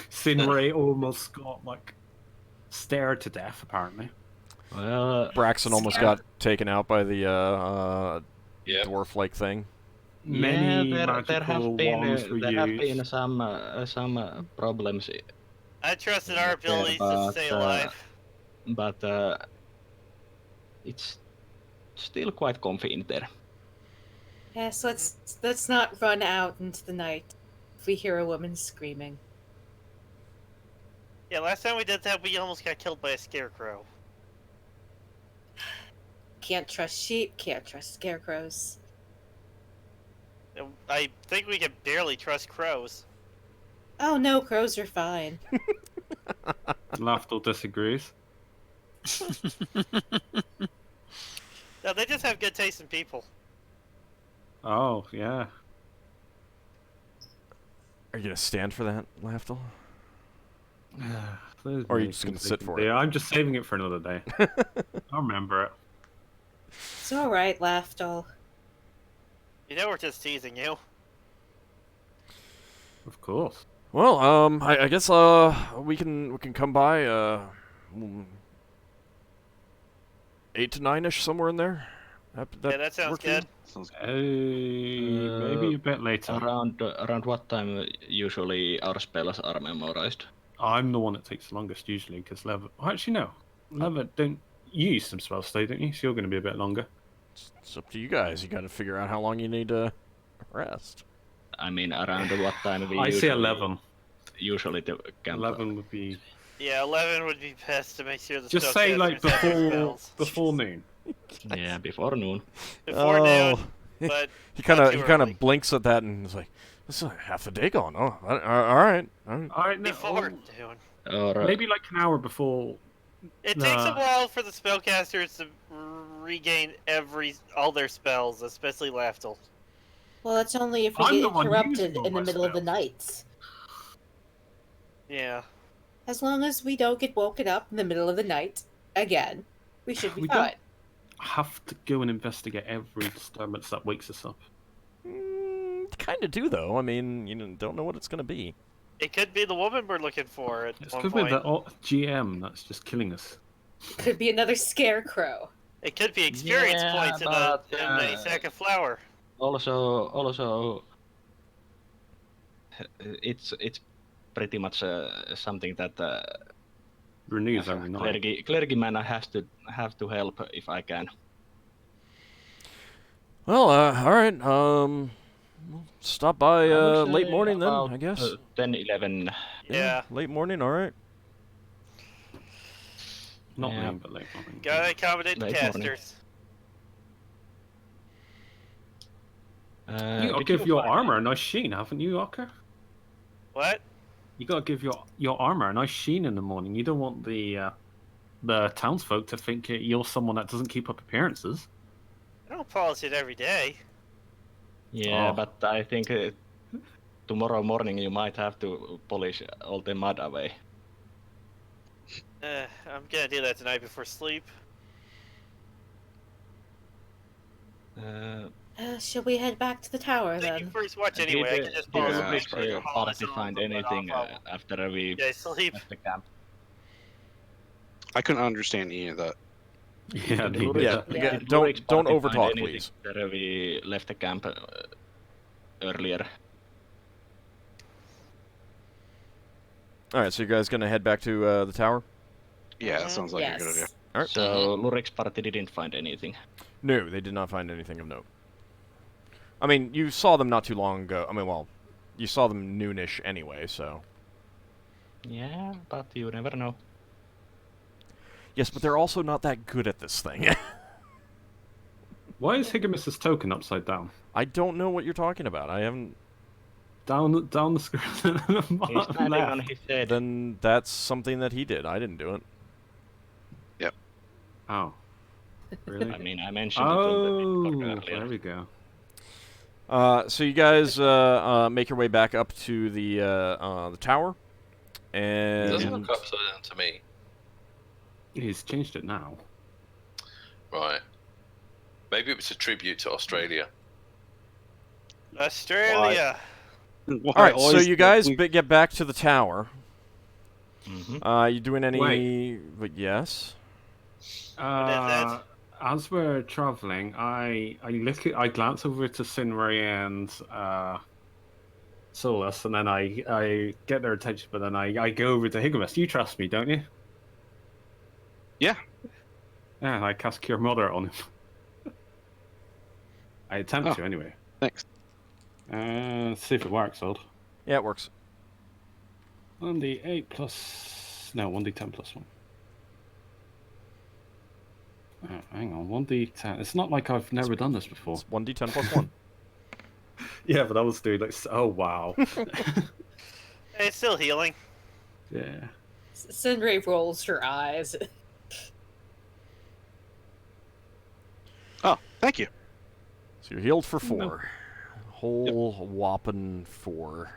Sinrae almost got, like, stared to death, apparently. Well, Braxon almost got taken out by the Yeah. dwarf-like thing. Many there magical have been wands were there have used. been some problems, I trusted our abilities to stay alive. but it's still quite comfy in there. Yes, let's not run out into the night if we hear a woman screaming. Yeah, last time we did that, we almost got killed by a scarecrow. Can't trust sheep, can't trust scarecrows. I think we can barely trust crows. Oh no, crows are fine. Lafdul disagrees. No, they just have good taste in people. Oh, yeah. Are you gonna stand for that, Lafdul? There's Or are you many just gonna things they sit can for do. it? I'm just saving it for another day. I'll remember it. It's alright, Lafdul. You know we're just teasing you. Of course. Well, I guess we can come by 8 to 9ish, somewhere in there. Yeah, that sounds work for you? good. Maybe a bit later. Around what time usually our spells are memorized? I'm the one that takes the longest usually because Lever. Oh, actually, no. Lever, don't you use some spells today, don't you? So you're going to be a bit longer. It's up to you guys. You got to figure out how long you need to rest. I mean, around what time we I usually, say 11. Usually the camp. 11 would be. Yeah, 11 would be best to make sure the Just say like spellcasters have their before spells. noon. Yeah, before noon. Before noon, but he not too kind early. of blinks at that and is like, "This is half the day gone. Oh, all right. All right, no, before noon. Or maybe like an hour before. It takes a Nah. while for the spellcasters to regain all their spells, especially Lafdul. Well, it's only if we I'm get the one interrupted using all in the my middle of the spells. night. Yeah. As long as we don't get woken up in the middle of the night again, we should be We fine. don't have to go and investigate every disturbance that wakes us up. Kind of do though. I mean, you don't know what it's gonna be. It could be the woman we're looking for at It's one could be point. the GM that's just killing us. Could be another scarecrow. It could be experience Yeah, points in but, a sack of flour. also it's pretty much something that Renews every night. clergyman I have to help if I can. Well, all right. Stop by late morning then, About, I guess. 10, 11. Yeah. Late morning. All right. Not Yeah. late, but late morning. Gotta accommodate the Late morning. casters. You gotta give your armor a nice sheen, haven't you, Ockar? What? You gotta give your armor a nice sheen in the morning. You don't want the townsfolk to think you're someone that doesn't keep up appearances. I don't polish it every day. Yeah, Oh. but I think tomorrow morning you might have to polish all the mud away. I'm gonna do that tonight before sleep. Shall we head back to the tower Taking then? first watch anyway. I can just polish yeah, it. that's right. Did party find anything after we Yeah, sleep. left the camp? I couldn't understand any of that. Yeah, Did neither. Yeah, Ulrich- yeah, did don't Ulrich party find overtalk, anything please. After we left the camp earlier. All right, so you guys gonna head back to the tower? Yeah, that sounds like a good idea. Yes. All right. So Lurik's party didn't find anything. No, they did not find anything of note. I mean, you saw them not too long ago. I mean, well, you saw them noonish anyway, so. Yeah, but you never know. Yes, but they're also not that good at this thing. Why is Higgimus's token upside down? I don't know what you're talking about. I haven't. Down the screen. He's standing on his head. Then that's something that he did. I didn't do it. Oh. Really? I mean, I mentioned Oh, it on the there we go. So you guys make your way back up to the tower, It and doesn't look upside down to me. He's changed it now. Right. Maybe it was a tribute to Australia. Australia. all right. So you guys get back to the tower. Mhm. You doing any? Mm-hmm. But yes. As we're traveling, I glance over to Sinrae and Solas, and then I get their attention, but then I go over to Higgimus. You trust me, don't you? Yeah. Yeah, and I cast Cure Mother on him. I attempt Oh. to, anyway. Thanks. Let's see if it works, Old. Yeah, it works. 1d8 plus... No, 1d10 plus 1. Hang on, 1d10. It's not like I've never done this before. It's 1d10 plus 1. Yeah, but I was doing like... Oh, wow. It's still healing. Yeah. Sinrae rolls her eyes. Oh, thank you. So you're healed for 4. No. Whole whopping 4.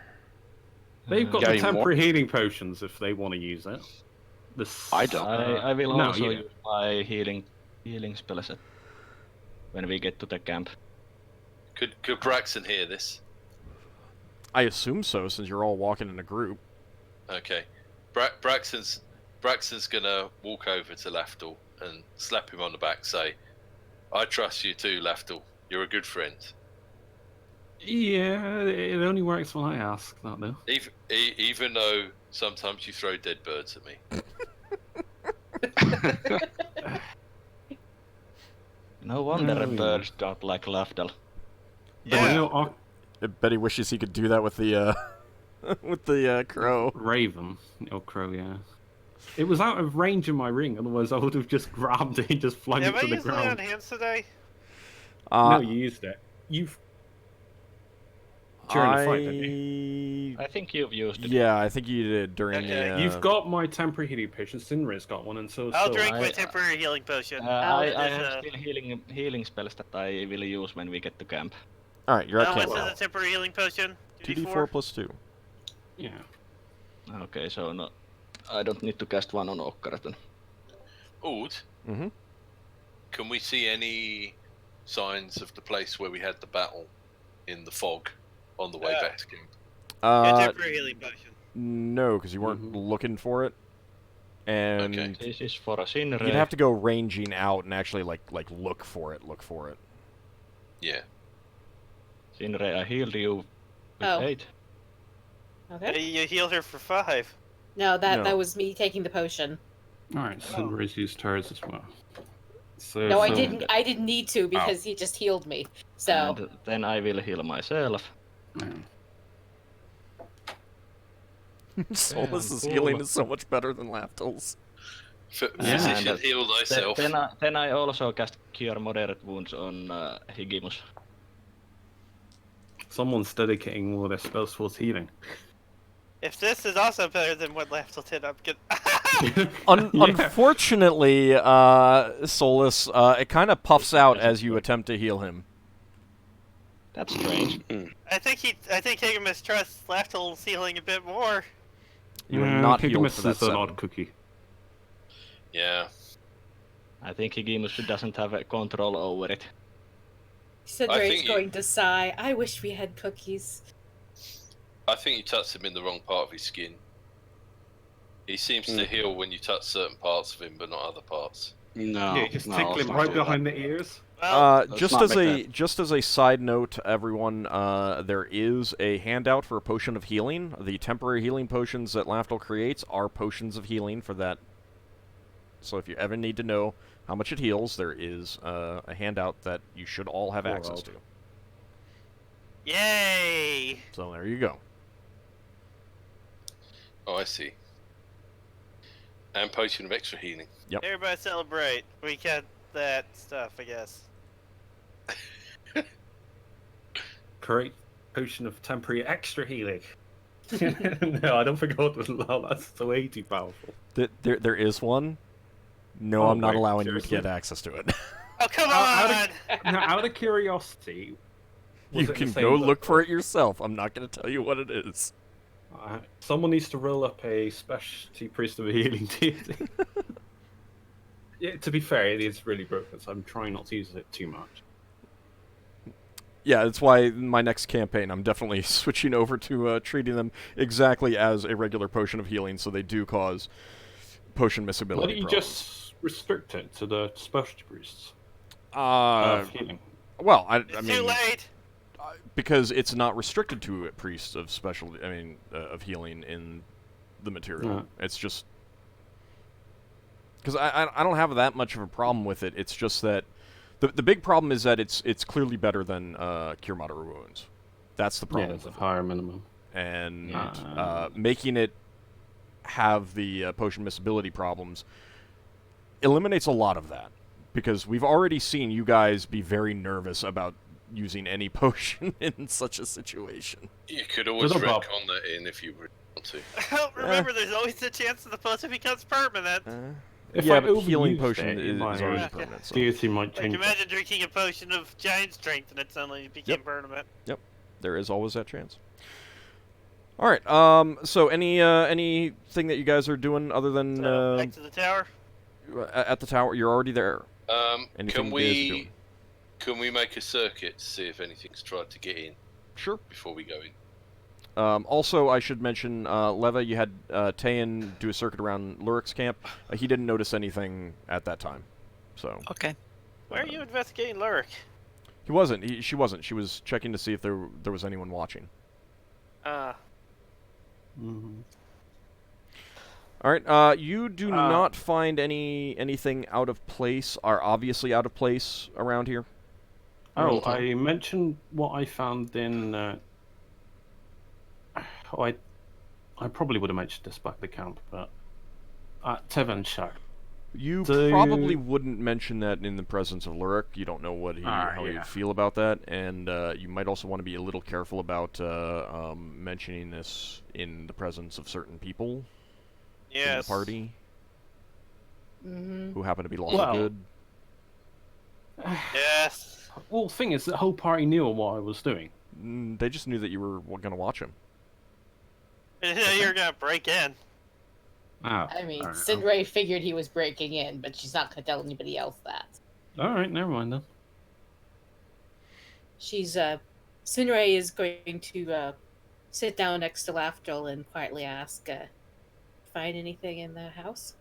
They've got Got the any more? temporary healing potions if they want to use it. I don't. I will no, also you use my healing spell set when we get to the camp. Could Braxon hear this? I assume so, since you're all walking in a group. Okay. Braxon's gonna walk over to Lafdul and slap him on the back, say, I trust you too, Lafdul. You're a good friend. Yeah, it only works when I ask that, though. Even though sometimes you throw dead birds at me. No wonder Oh, birds don't like Lafdul. Yeah. You know, I bet he wishes he could do that with the with the crow. Raven. Or crow, yeah. It was out of range of my ring, otherwise I would have just grabbed it and just flung Have it I to the used Lay on ground. Hands today? No, you used it. During the fight, didn't you? I think you've used it. Yeah, I think you did during Okay. the. You've got my temporary healing potion. Sinrae's got one, and so I'll so. drink my I- temporary healing potion. I It is, have still healing spells that I will use when we get to camp. All right, you're at How much camp. is a temporary healing potion? 2d4 plus 2. Yeah. Okay, so no, I don't need to cast one on Ockar then. Ord, Mm-hmm. can we see any signs of the place where we had the battle in the fog on the way back to camp? Yeah, temporary healing potion. No, because you weren't looking for it, and Okay. This is for a Sinrae. you'd have to go ranging out and actually like look for it. Look for it. Yeah. Sinrae, I healed you with Oh. 8. Okay. You healed her for 5. No, that No. was me taking the potion. Alright, Sinrae's used hers as well. So, No, I so- didn't. I didn't need to because he just healed me. So And then I will heal myself. Solas' cool. healing is so much better than Lafdul's. Physician, and heal thyself. Then I also cast Cure Moderate Wounds on Higgimus. Someone's dedicating all their spells towards healing. If this is also better than what Lafdul did, I'm good. Unfortunately, Solas, it kind of puffs out as you attempt to heal him. That's strange. I think Higgimus trusts Lafdul's healing a bit more. You are not healed Higgimus for that is an 7. odd cookie. Yeah. I think Higgimus doesn't have control over it. Sinrae's think you- going to sigh. I wish we had cookies. I think you touched him in the wrong part of his skin. He seems to heal when you touch certain parts of him, but not other parts. No. Yeah, just no, tickle let's him not right do that. behind the ears. Well, Just not as make just as a side note, everyone, there is a handout for a potion of healing. The temporary healing potions that Lafdul creates are potions of healing for that. So if you ever need to know how much it heals, there is a handout that you should all have Poor access old. to. yay! So there you go. Oh, I see. And potion of extra healing. Everybody celebrate. We got that stuff, I guess. Correct potion of temporary extra healing. No, I don't think I would allow that. That's way too powerful. There is one. No, Oh, I'm not wait, allowing you to seriously? get access to it. Oh, come Out on! Now, out of curiosity, was You it in the can same go book? look for it yourself. I'm not going to tell you what it is. Someone needs to roll up a specialty priest of a healing deity. Yeah, to be fair, it is really broken, so I'm trying not to use it too much. Yeah, that's why in my next campaign I'm definitely switching over to treating them exactly as a regular potion of healing, so they do cause potion miscibility Why don't you problems. just restrict it to the specialty priests Uh, of healing? well, I It's mean, too late. because it's not restricted to priests of special, of healing in the material. No. It's just because I don't have that much of a problem with it. It's just that the big problem is that it's clearly better than Cure Moderate Wounds. That's the Yeah, problem. it's a with it. higher minimum. And Ah. making it have the potion miscibility problems eliminates a lot of that, because we've already seen you guys be very nervous about using any potion in such a situation. You could always Little Bob. retcon that in if you would want to. Remember, there's always the chance that the potion becomes permanent. If yeah, I but healing overused potion it, is my already Yeah. permanent. So. deity might Like, change. imagine drinking a potion of giant strength and it suddenly became permanent. There is always that chance. All right. So anything that you guys are doing other than So, back to the tower. at the tower? You're already there. Anything Can you guys are doing? we make a circuit to see if anything's tried to get in Sure. before we go in? Also, I should mention, Leva, you had Tayan do a circuit around Lurik's camp. He didn't notice anything at that time. So Okay. Why are you investigating Lurik? he wasn't. She wasn't. She was checking to see if there was anyone watching. Mhm. All right. You do not find anything out of place, are obviously out of place around here. Oh, I mentioned what I found in. I probably would have mentioned this back at the camp, but at Tevenshire. You Do- probably wouldn't mention that in the presence of Lurik. You don't know what how yeah. he'd feel about that, and you might also want to be a little careful about mentioning this in the presence of certain people in the Yes. party Mm-hmm. who happen to be lost Well- good. Yes. Well, the thing is, the whole party knew what I was doing. They just knew that you were going to watch him. You're gonna break in. Ah, I mean, alright, Sinrae figured he was breaking in, but she's not going to tell anybody else that. All right, never mind then. She's, Sinrae is going to, sit down next to Lafdul and quietly ask, find anything in the house?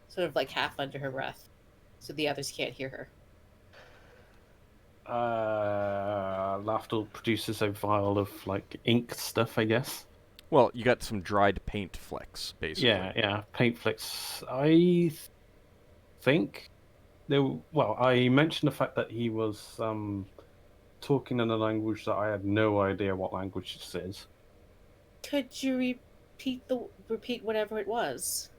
Sort of like half under her breath, so the others can't hear her. Lafdul produces a vial of like ink stuff, I guess. Well, you got some dried paint flecks, basically. Yeah, paint flicks. I think well, I mentioned the fact that he was talking in a language that I had no idea what language this is. Could you repeat whatever it was?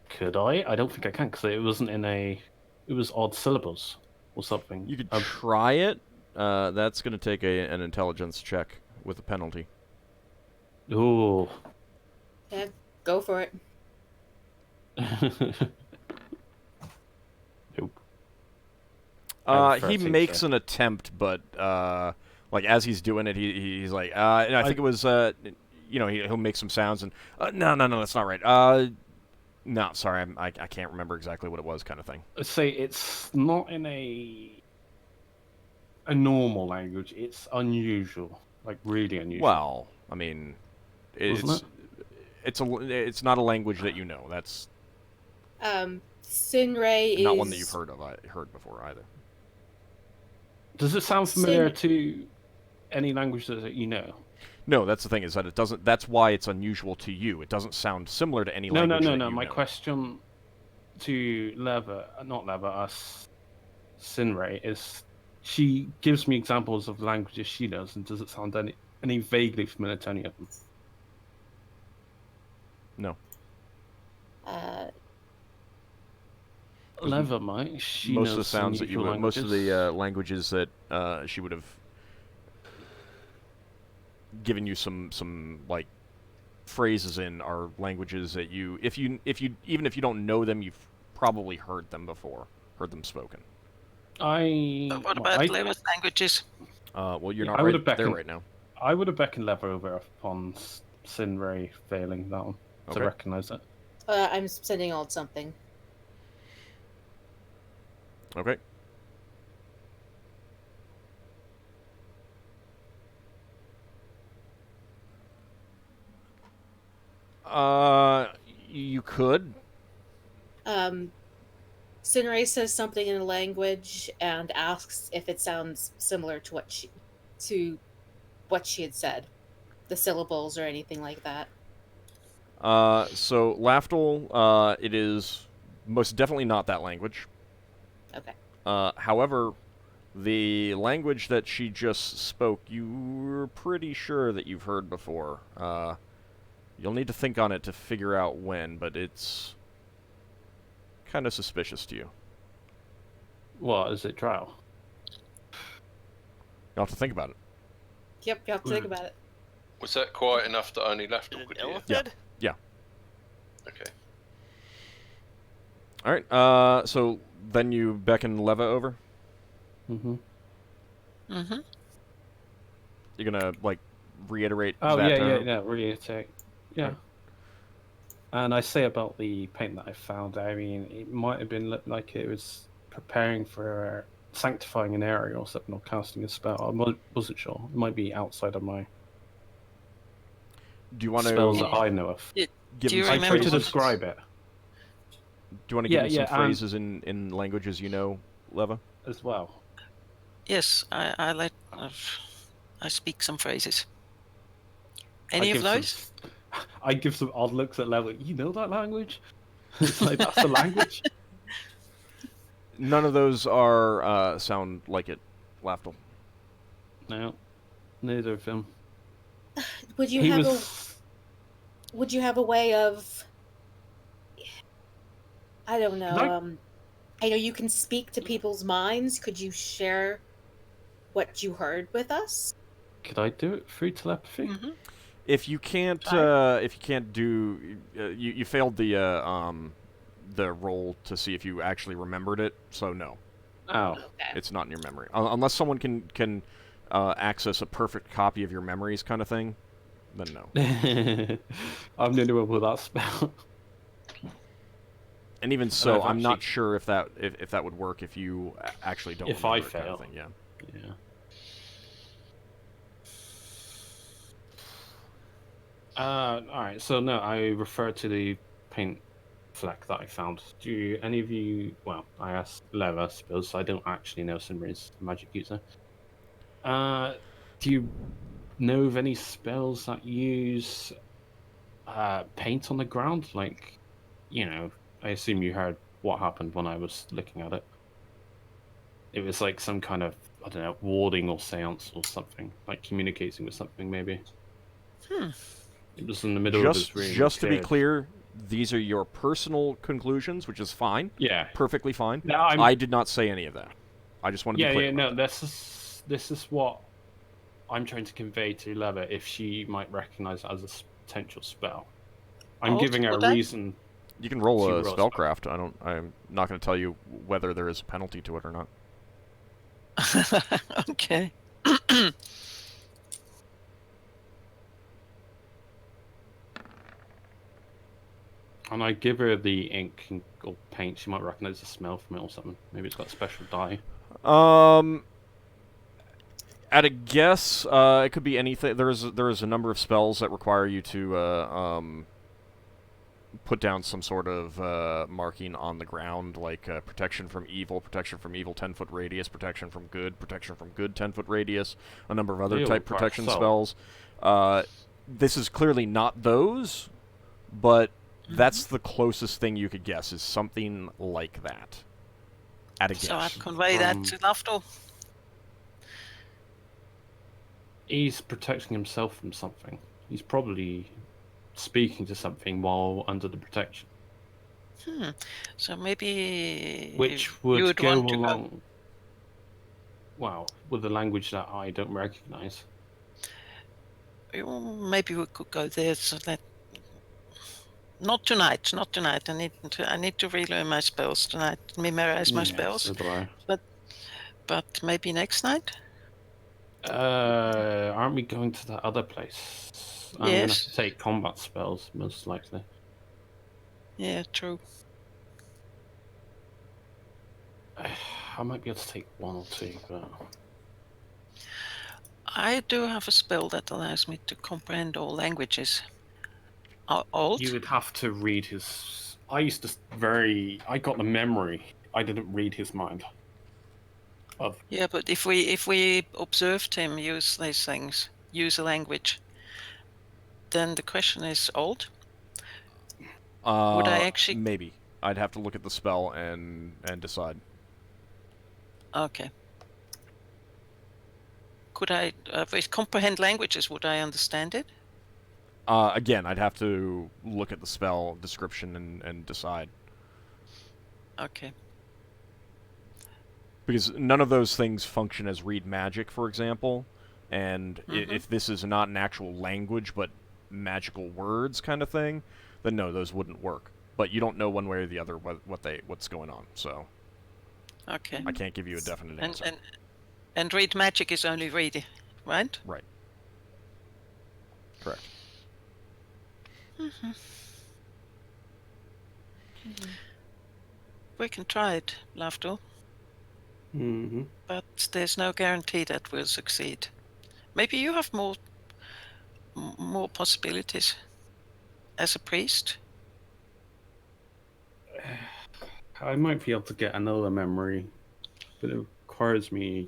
Could I? I don't think I can because it wasn't it was odd syllables or something. You could try it. That's going to take an intelligence check with a penalty. Ooh. Yeah, go for it. Nope. He makes an attempt, but like as he's doing it, he's like, and I think it was, he'll make some sounds and no, that's not right. No, sorry, I can't remember exactly what it was, kind of thing. Say it's not in a normal language. It's unusual, like really unusual. Well, I mean, it's not a language that you know. That's Sinrae is not one that you've heard before either. Does it sound familiar to any language that you know? No, that's the thing, is that it doesn't. That's why it's unusual to you. It doesn't sound similar to any language. No. My question to Sinrae is, she gives me examples of languages she knows, and does it sound any vaguely familiar to any of them? No. Leva might. She most knows of the sounds that you would, most of the languages that she would have given you some like phrases in are languages that you even if you don't know them, you've probably heard them before, heard them spoken. What about Leva's languages? Well, you're not right there right now. I would have beckoned Leva over upon Sinrae failing that one to recognize it. I'm sending Ald something. Okay. You could. Sinrae says something in a language and asks if it sounds similar to what she had said, the syllables or anything like that. So Lafdul, it is most definitely not that language. Okay. However, the language that she just spoke, you're pretty sure that you've heard before. You'll need to think on it to figure out when, but it's kind of suspicious to you. What is it, trial? You'll have to think about it. Yep, you have to think about it. Was that quite enough that only Lafdul could hear? Yeah. Okay. All right. So then you beckon Leva over. Mm-hmm. Mm-hmm. You're gonna like reiterate. Oh that yeah. Reiterate. Yeah. Okay. And I say about the paint that I found. I mean, it might have been like it was preparing for sanctifying an area or something, or casting a spell. I wasn't sure. It might be outside of my Do you want spells to that I know of. Do you I remember try to what- describe it Do you want to give me some phrases in languages you know, Leva? as well. Yes, I speak some phrases. Any of those? I give some odd looks at Leva. You know that language? It's like, that's the language. None of those are sound like it, Lafdul. No, neither of them. Would you have a way of, I don't know, I know you can speak to people's minds. Could you share what you heard with us? Could I do it through telepathy? Mm-hmm. If you can't do, you failed the roll to see if you actually remembered it. So no, Oh, Okay. it's not in your memory. Unless someone can access a perfect copy of your memories, kind of thing. Then no. I'm the only one with that spell. And even so, I've I'm not actually- sure if that would work if you actually don't. If remember I it, kind of fail. thing, yeah. Yeah. Alright, so no, I refer to the paint fleck that I found. Do any of you? Well, I asked Leva, I suppose. So I don't actually know Sinrae's a magic user. Do you know of any spells that use paint on the ground? Like, I assume you heard what happened when I was looking at it. It was like some kind of, I don't know, warding or seance or something, like communicating with something maybe. It was in the middle of his room. Just to be clear, these are your personal conclusions, which is fine. Yeah. Perfectly fine. No, I did not say any of that. I just want to be clear. No, this is what I'm trying to convey to Leva, if she might recognize it as a potential spell. I'm giving her a reason. You can roll a spellcraft. I'm not going to tell you whether there is a penalty to it or not. Okay. And I give her the ink or paint. She might recognize the smell from it or something. Maybe it's got a special dye. At a guess, it could be anything. There is a number of spells that require you to put down some sort of marking on the ground, like protection from evil 10-foot radius, protection from good 10-foot radius, a number of other type protection spells. This is clearly not those, but that's the closest thing you could guess, is something like that. At a guess. So I'd convey that to Lafdul. He's protecting himself from something. He's probably speaking to something while under the protection. So maybe... Which would go along... Well, with a language that I don't recognize. Maybe we could go there, so that... Not tonight. I need to relearn my spells tonight, memorize my spells. So do I. But maybe next night? Aren't we going to that other place? I'm going to take combat spells, most likely. Yeah, true. I might be able to take one or two, but... I do have a spell that allows me to comprehend all languages. Old? You would have to read his... I got the memory. I didn't read his mind. Yeah, but if we observed him use these things, use a language, then the question is old? Would I actually... Maybe. I'd have to look at the spell and decide. Okay. Could I... with comprehend languages, would I understand it? Again, I'd have to look at the spell description and decide. Okay. Because none of those things function as read magic, for example, and if this is not an actual language but magical words kind of thing, then no, those wouldn't work. But you don't know one way or the other what's going on, so okay. I can't give you a definite answer. And read magic is only read, right? Right. Correct. We can try it, Lafdul. But there's no guarantee that we'll succeed. Maybe you have more possibilities as a priest. I might be able to get another memory, but it requires me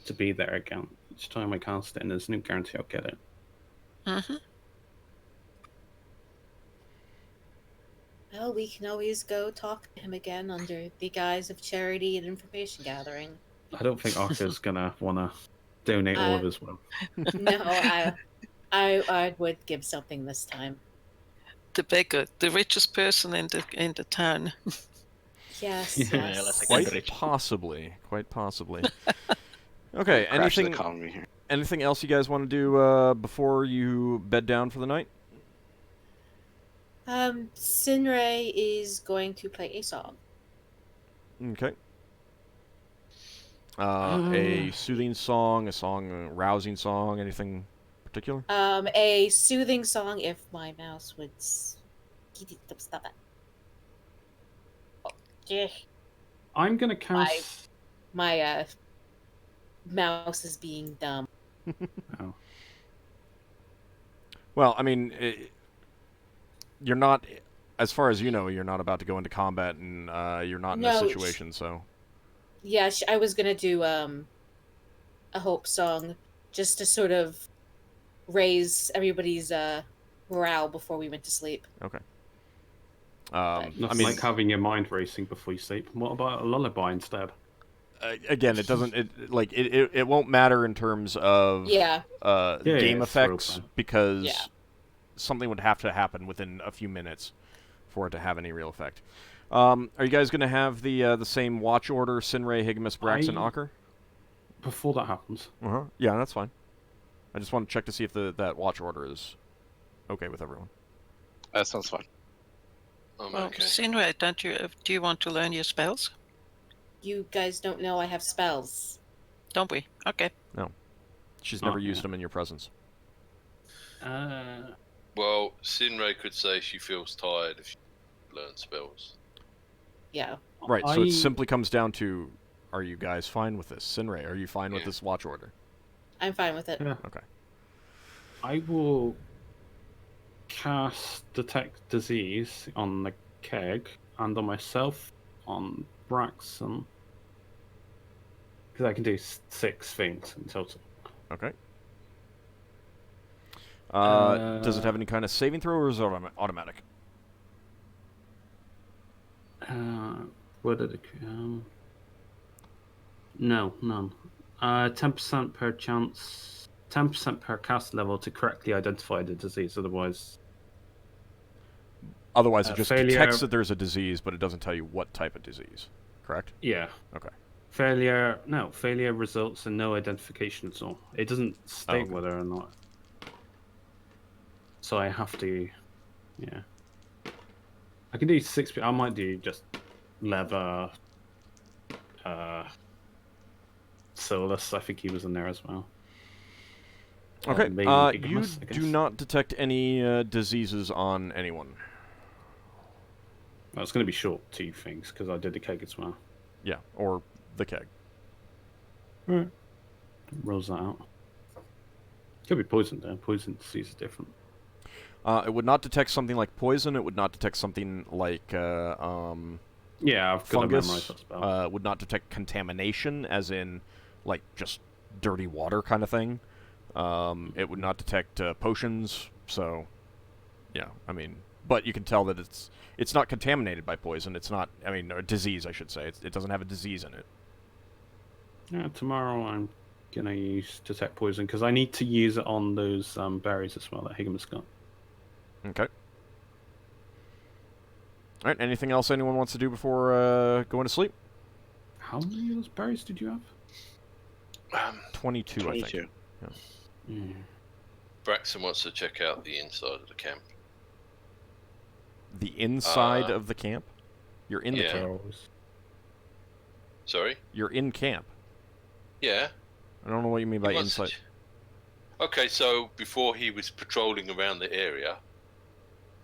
to be there again each time I cast it, and there's no guarantee I'll get it. Well, we can always go talk to him again under the guise of charity and information gathering. I don't think Ockar's gonna wanna donate all of his wealth. No, I would give something this time. The beggar, the richest person in the town. Yes. Yeah, let's Quite possibly. Okay. Anything else you guys want to do before you bed down for the night? Sinrae is going to play a song. Okay. A soothing song, a rousing song, anything particular? A soothing song, if my mouse would stop that. Oh, yeah. I'm gonna cast... My mouse is being dumb. Oh. Well, I mean, you're not as far as you know, you're not about to go into combat, and you're not in a No, situation. So Yeah, I was gonna do a hope song just to sort of raise everybody's morale before we went to sleep. okay. Nothing I mean, like having your mind racing before you sleep. What about a lullaby instead? again, it doesn't. It won't matter in terms of Yeah. game it's real effects fun. because Yeah. something would have to happen within a few minutes for it to have any real effect. Are you guys going to have the same watch order? Sinrae, Higgimus, Braxon, Ockar? Before that happens. Yeah, that's fine. I just want to check to see if that watch order is okay with everyone. That sounds fine. Well, Okay. Sinrae, do you want to learn your spells? You guys don't know I have spells. Don't we? Okay. No. She's Not never used yet. them in your presence. Well, Sinrae could say she feels tired if she learns spells. Yeah. Right, so it simply comes down to, are you guys fine with this? Sinrae, are you fine with Yeah. this watch order? I'm fine with it. Yeah. Okay. I will cast Detect Disease on the keg and on myself on Braxon. Because I can do 6 things in total. Okay. Does it have any kind of saving throw, or is it automatic? What did it? No, none. 10% per chance. 10% per cast level to correctly identify the disease. Otherwise, Otherwise, it just failure- detects that there's a disease, but it doesn't tell you what type of disease. Correct? yeah. Okay. Failure results in no identification at all. It doesn't state okay. whether or not. So I have to, yeah. I can do 6. I might do just leather. Solas, I think he was in there as well. Okay. Maybe You Higgimus, I do guess. not detect any diseases on anyone. Well, it's going to be short 2 things because I did the keg as well. Yeah, or the keg. Right. Rolls that out. Could be poison though. Poison disease is different. It would not detect something like poison. It would not detect something like Yeah, I've got to fungus. memorize that spell. Would not detect contamination, as in like just dirty water kind of thing. It would not detect potions. So, yeah, I mean, but you can tell that it's not contaminated by poison. It's not. I mean, or disease, I should say. It doesn't have a disease in it. Yeah, tomorrow I'm gonna use detect poison because I need to use it on those berries as well that Higgimus got. Okay. All right. Anything else anyone wants to do before going to sleep? How many of those berries did you have? 22, I think. Yeah. Braxon wants to check out the inside of the camp. The inside of the camp? You're in the yeah. camp. Sorry? You're in camp. Yeah. I don't know what you mean by He wants to inside. Okay, so before he was patrolling around the area,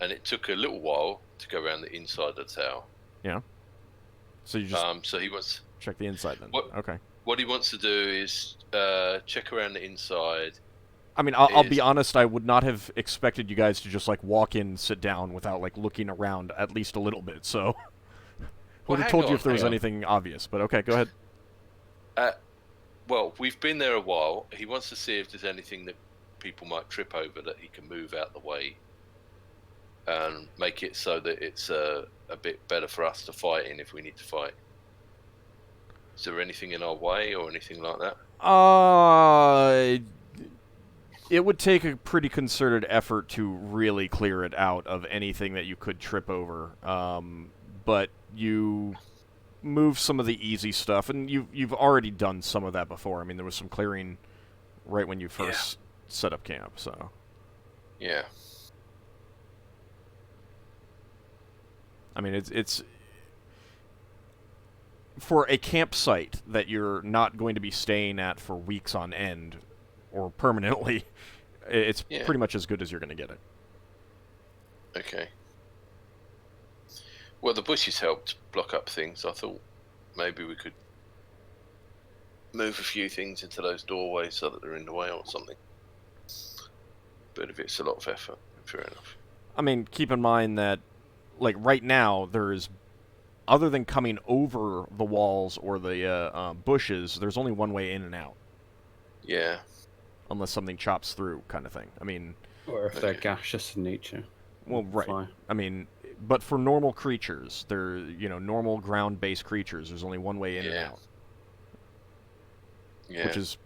and it took a little while to go around the inside of the tower. Yeah. So you just So he wants check the inside then. What- Okay. what he wants to do is check around the inside. I mean, I'll be is- honest. I would not have expected you guys to just like walk in, sit down without like looking around at least a little bit. So, would have hang told you on, if there was hang on. anything obvious. But okay, go ahead. Well, we've been there a while. He wants to see if there's anything that people might trip over that he can move out the way and make it so that it's a bit better for us to fight in if we need to fight. Is there anything in our way or anything like that? It would take a pretty concerted effort to really clear it out of anything that you could trip over. But you move some of the easy stuff, and you've already done some of that before. I mean, there was some clearing right when you first set up camp. So Yeah. I mean, it's for a campsite that you're not going to be staying at for weeks on end or permanently. It's Yeah. pretty much as good as you're going to get it. Okay. Well, the bushes helped block up things. I thought maybe we could move a few things into those doorways so that they're in the way or something. But if it's a lot of effort, fair enough. I mean, keep in mind that like right now, there's, other than coming over the walls or the bushes, there's only one way in and out. Yeah. Unless something chops through, kind of thing. I mean... Or if they're gaseous in nature. Well, right. Fly. I mean, but for normal creatures, they're, normal ground-based creatures, there's only one way in and out. Yeah. Which is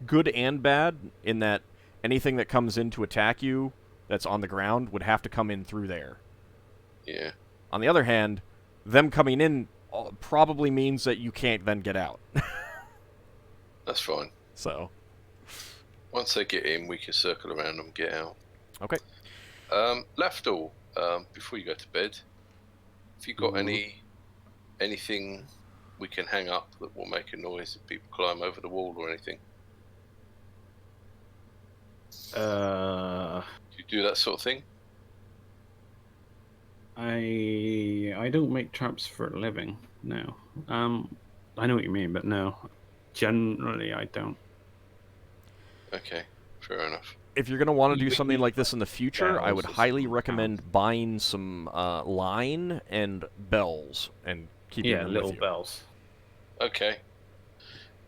good and bad, in that anything that comes in to attack you that's on the ground would have to come in through there. Yeah. On the other hand, them coming in probably means that you can't then get out. That's fine. So... Once they get in, we can circle around and get out. Okay. Lafdul, before you go to bed, have you got anything we can hang up that will make a noise if people climb over the wall or anything? Do you do that sort of thing? I don't make traps for a living. No. I know what you mean, but no. Generally, I don't. Okay, fair enough. If you're going to want to do something like this in the future, bells I would or highly something. recommend buying some line and bells and keeping them little with you. bells. Okay.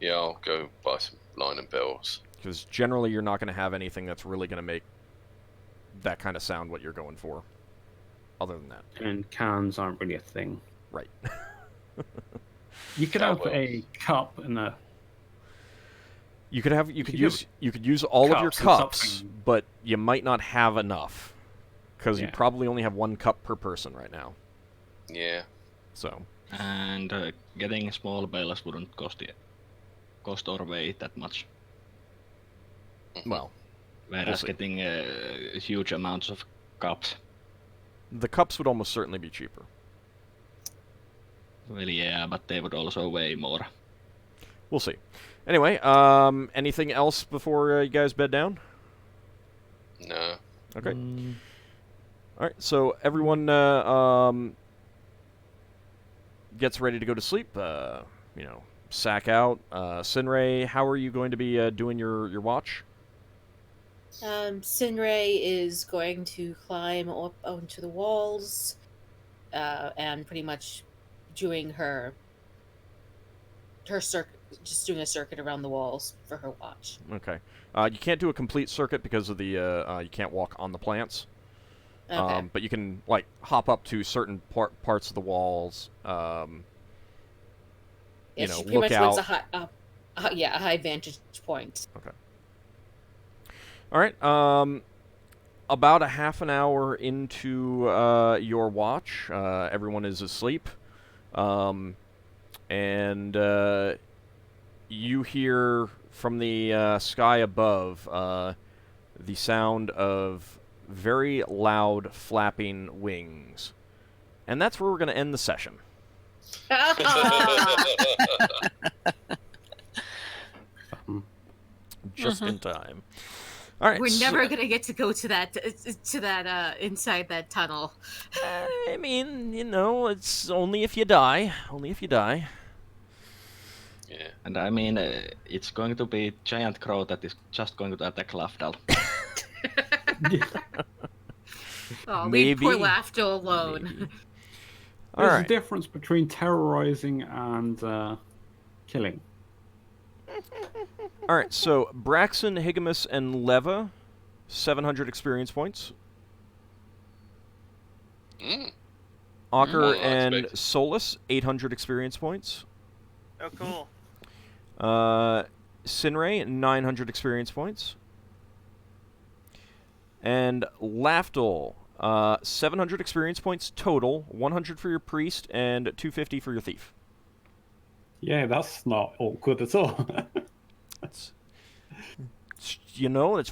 Yeah, I'll go buy some line and bells. Because generally you're not going to have anything that's really going to make that kind of sound what you're going for. Other than that. And cans aren't really a thing. Right. You could have a cup and a... You could use all of your cups and cups, something. but you might not have enough. Because you Yeah. probably only have one cup per person right now. Yeah. So... And getting small bells wouldn't cost or weigh that much. Well, Whereas see. getting huge amounts of cups. the cups would almost certainly be cheaper. Well, yeah, but they would also weigh more. We'll see. Anyway, anything else before you guys bed down? No. Okay. All right. So everyone gets ready to go to sleep. Sack out. Sinrae, how are you going to be doing your watch? Sinrae is going to climb up onto the walls, and pretty much doing her circuit, just doing a circuit around the walls for her watch. Okay. You can't do a complete circuit because of the you can't walk on the plants. Okay. But you can hop up to certain parts of the walls. Yeah, she pretty look much out. wants a high vantage point. Okay. All right. About a half an hour into your watch, everyone is asleep, and you hear from the sky above the sound of very loud flapping wings, and that's where we're going to end the session. Just in time. All right. We're never gonna get to go to that inside that tunnel. I mean, it's only if you die. Only if you die. Yeah. And I mean, it's going to be giant crow that is just going to attack Lafdul. Oh, leave Maybe. poor Lafdul alone. Maybe. There's Alright. a difference between terrorizing and killing. All right. So Braxon, Higgimus, and Leva, 700 experience points. Mm. Ockar More than I and expected. Solas, 800 experience points. Oh, cool. Sinrae, 900 experience points. And Lafdul, 700 experience points total, 100 for your priest, and 250 for your thief. Yeah, that's not awkward at all. It's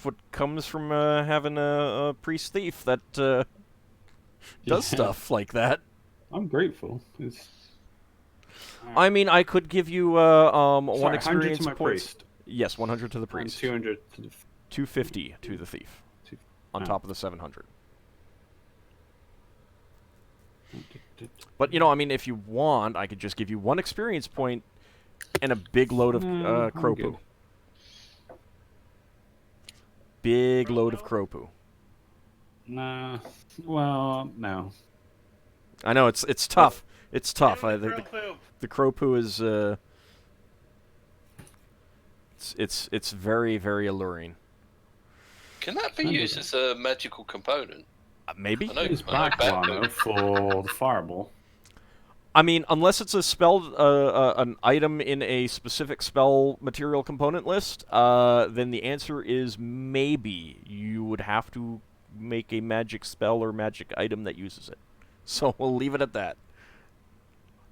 what comes from having a priest thief that does Yeah. stuff like that. I'm grateful. I mean, I could give you one 100 experience to my points. priest. Yes, 100 to the And priest. 200 to the... 250 to the thief. On Oh. top of the 700. But, I mean, if you want, I could just give you one experience point and a big load of No, I'm crow good. poo. Big load of crow poo. Nah. Well, no. I know it's tough. It's tough. Get The, rid of crow poop. the crow poo is it's very, very alluring. Can that be used as a magical component? Maybe. I know, It's I know background for the fireball. I mean, unless it's a spell, an item in a specific spell material component list, then the answer is maybe. You would have to make a magic spell or magic item that uses it. So we'll leave it at that.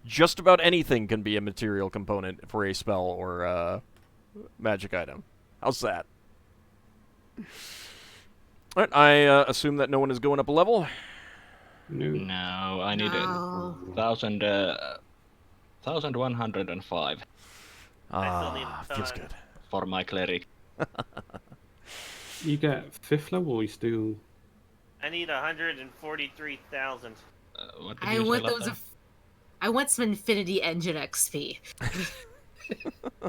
Just about anything can be a material component for a spell or magic item. How's that? Alright, I assume that no one is going up a level. No, I need No. 1,105 I still need a Feels ton. good. for my cleric. You get 5th level, or you still... I need 143,000. What did I you say, want Lafdul? I want some Infinity Engine XP.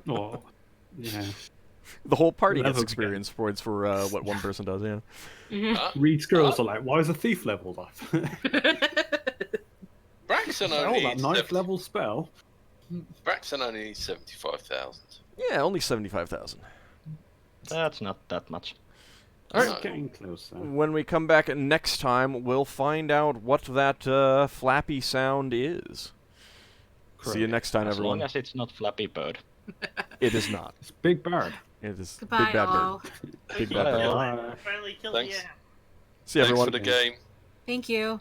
Oh, yeah. The whole party gets Level experience points for what one person does, yeah. Reed Squirrels are like, why is a thief leveled up? Braxon Oh, only that needs 9th level spell. Braxon only needs 75,000. Yeah, only 75,000. That's not that much. Alright, getting closer. When we come back next time, we'll find out what that flappy sound is. See you next time, As everyone. long as it's not Flappy Bird. It is not. It's Big Bird. It is Goodbye, Big Bad all. Bird. Big Bad Bird. Bye. Finally killed Thanks. the app. See Thanks everyone. for the game. Thank you.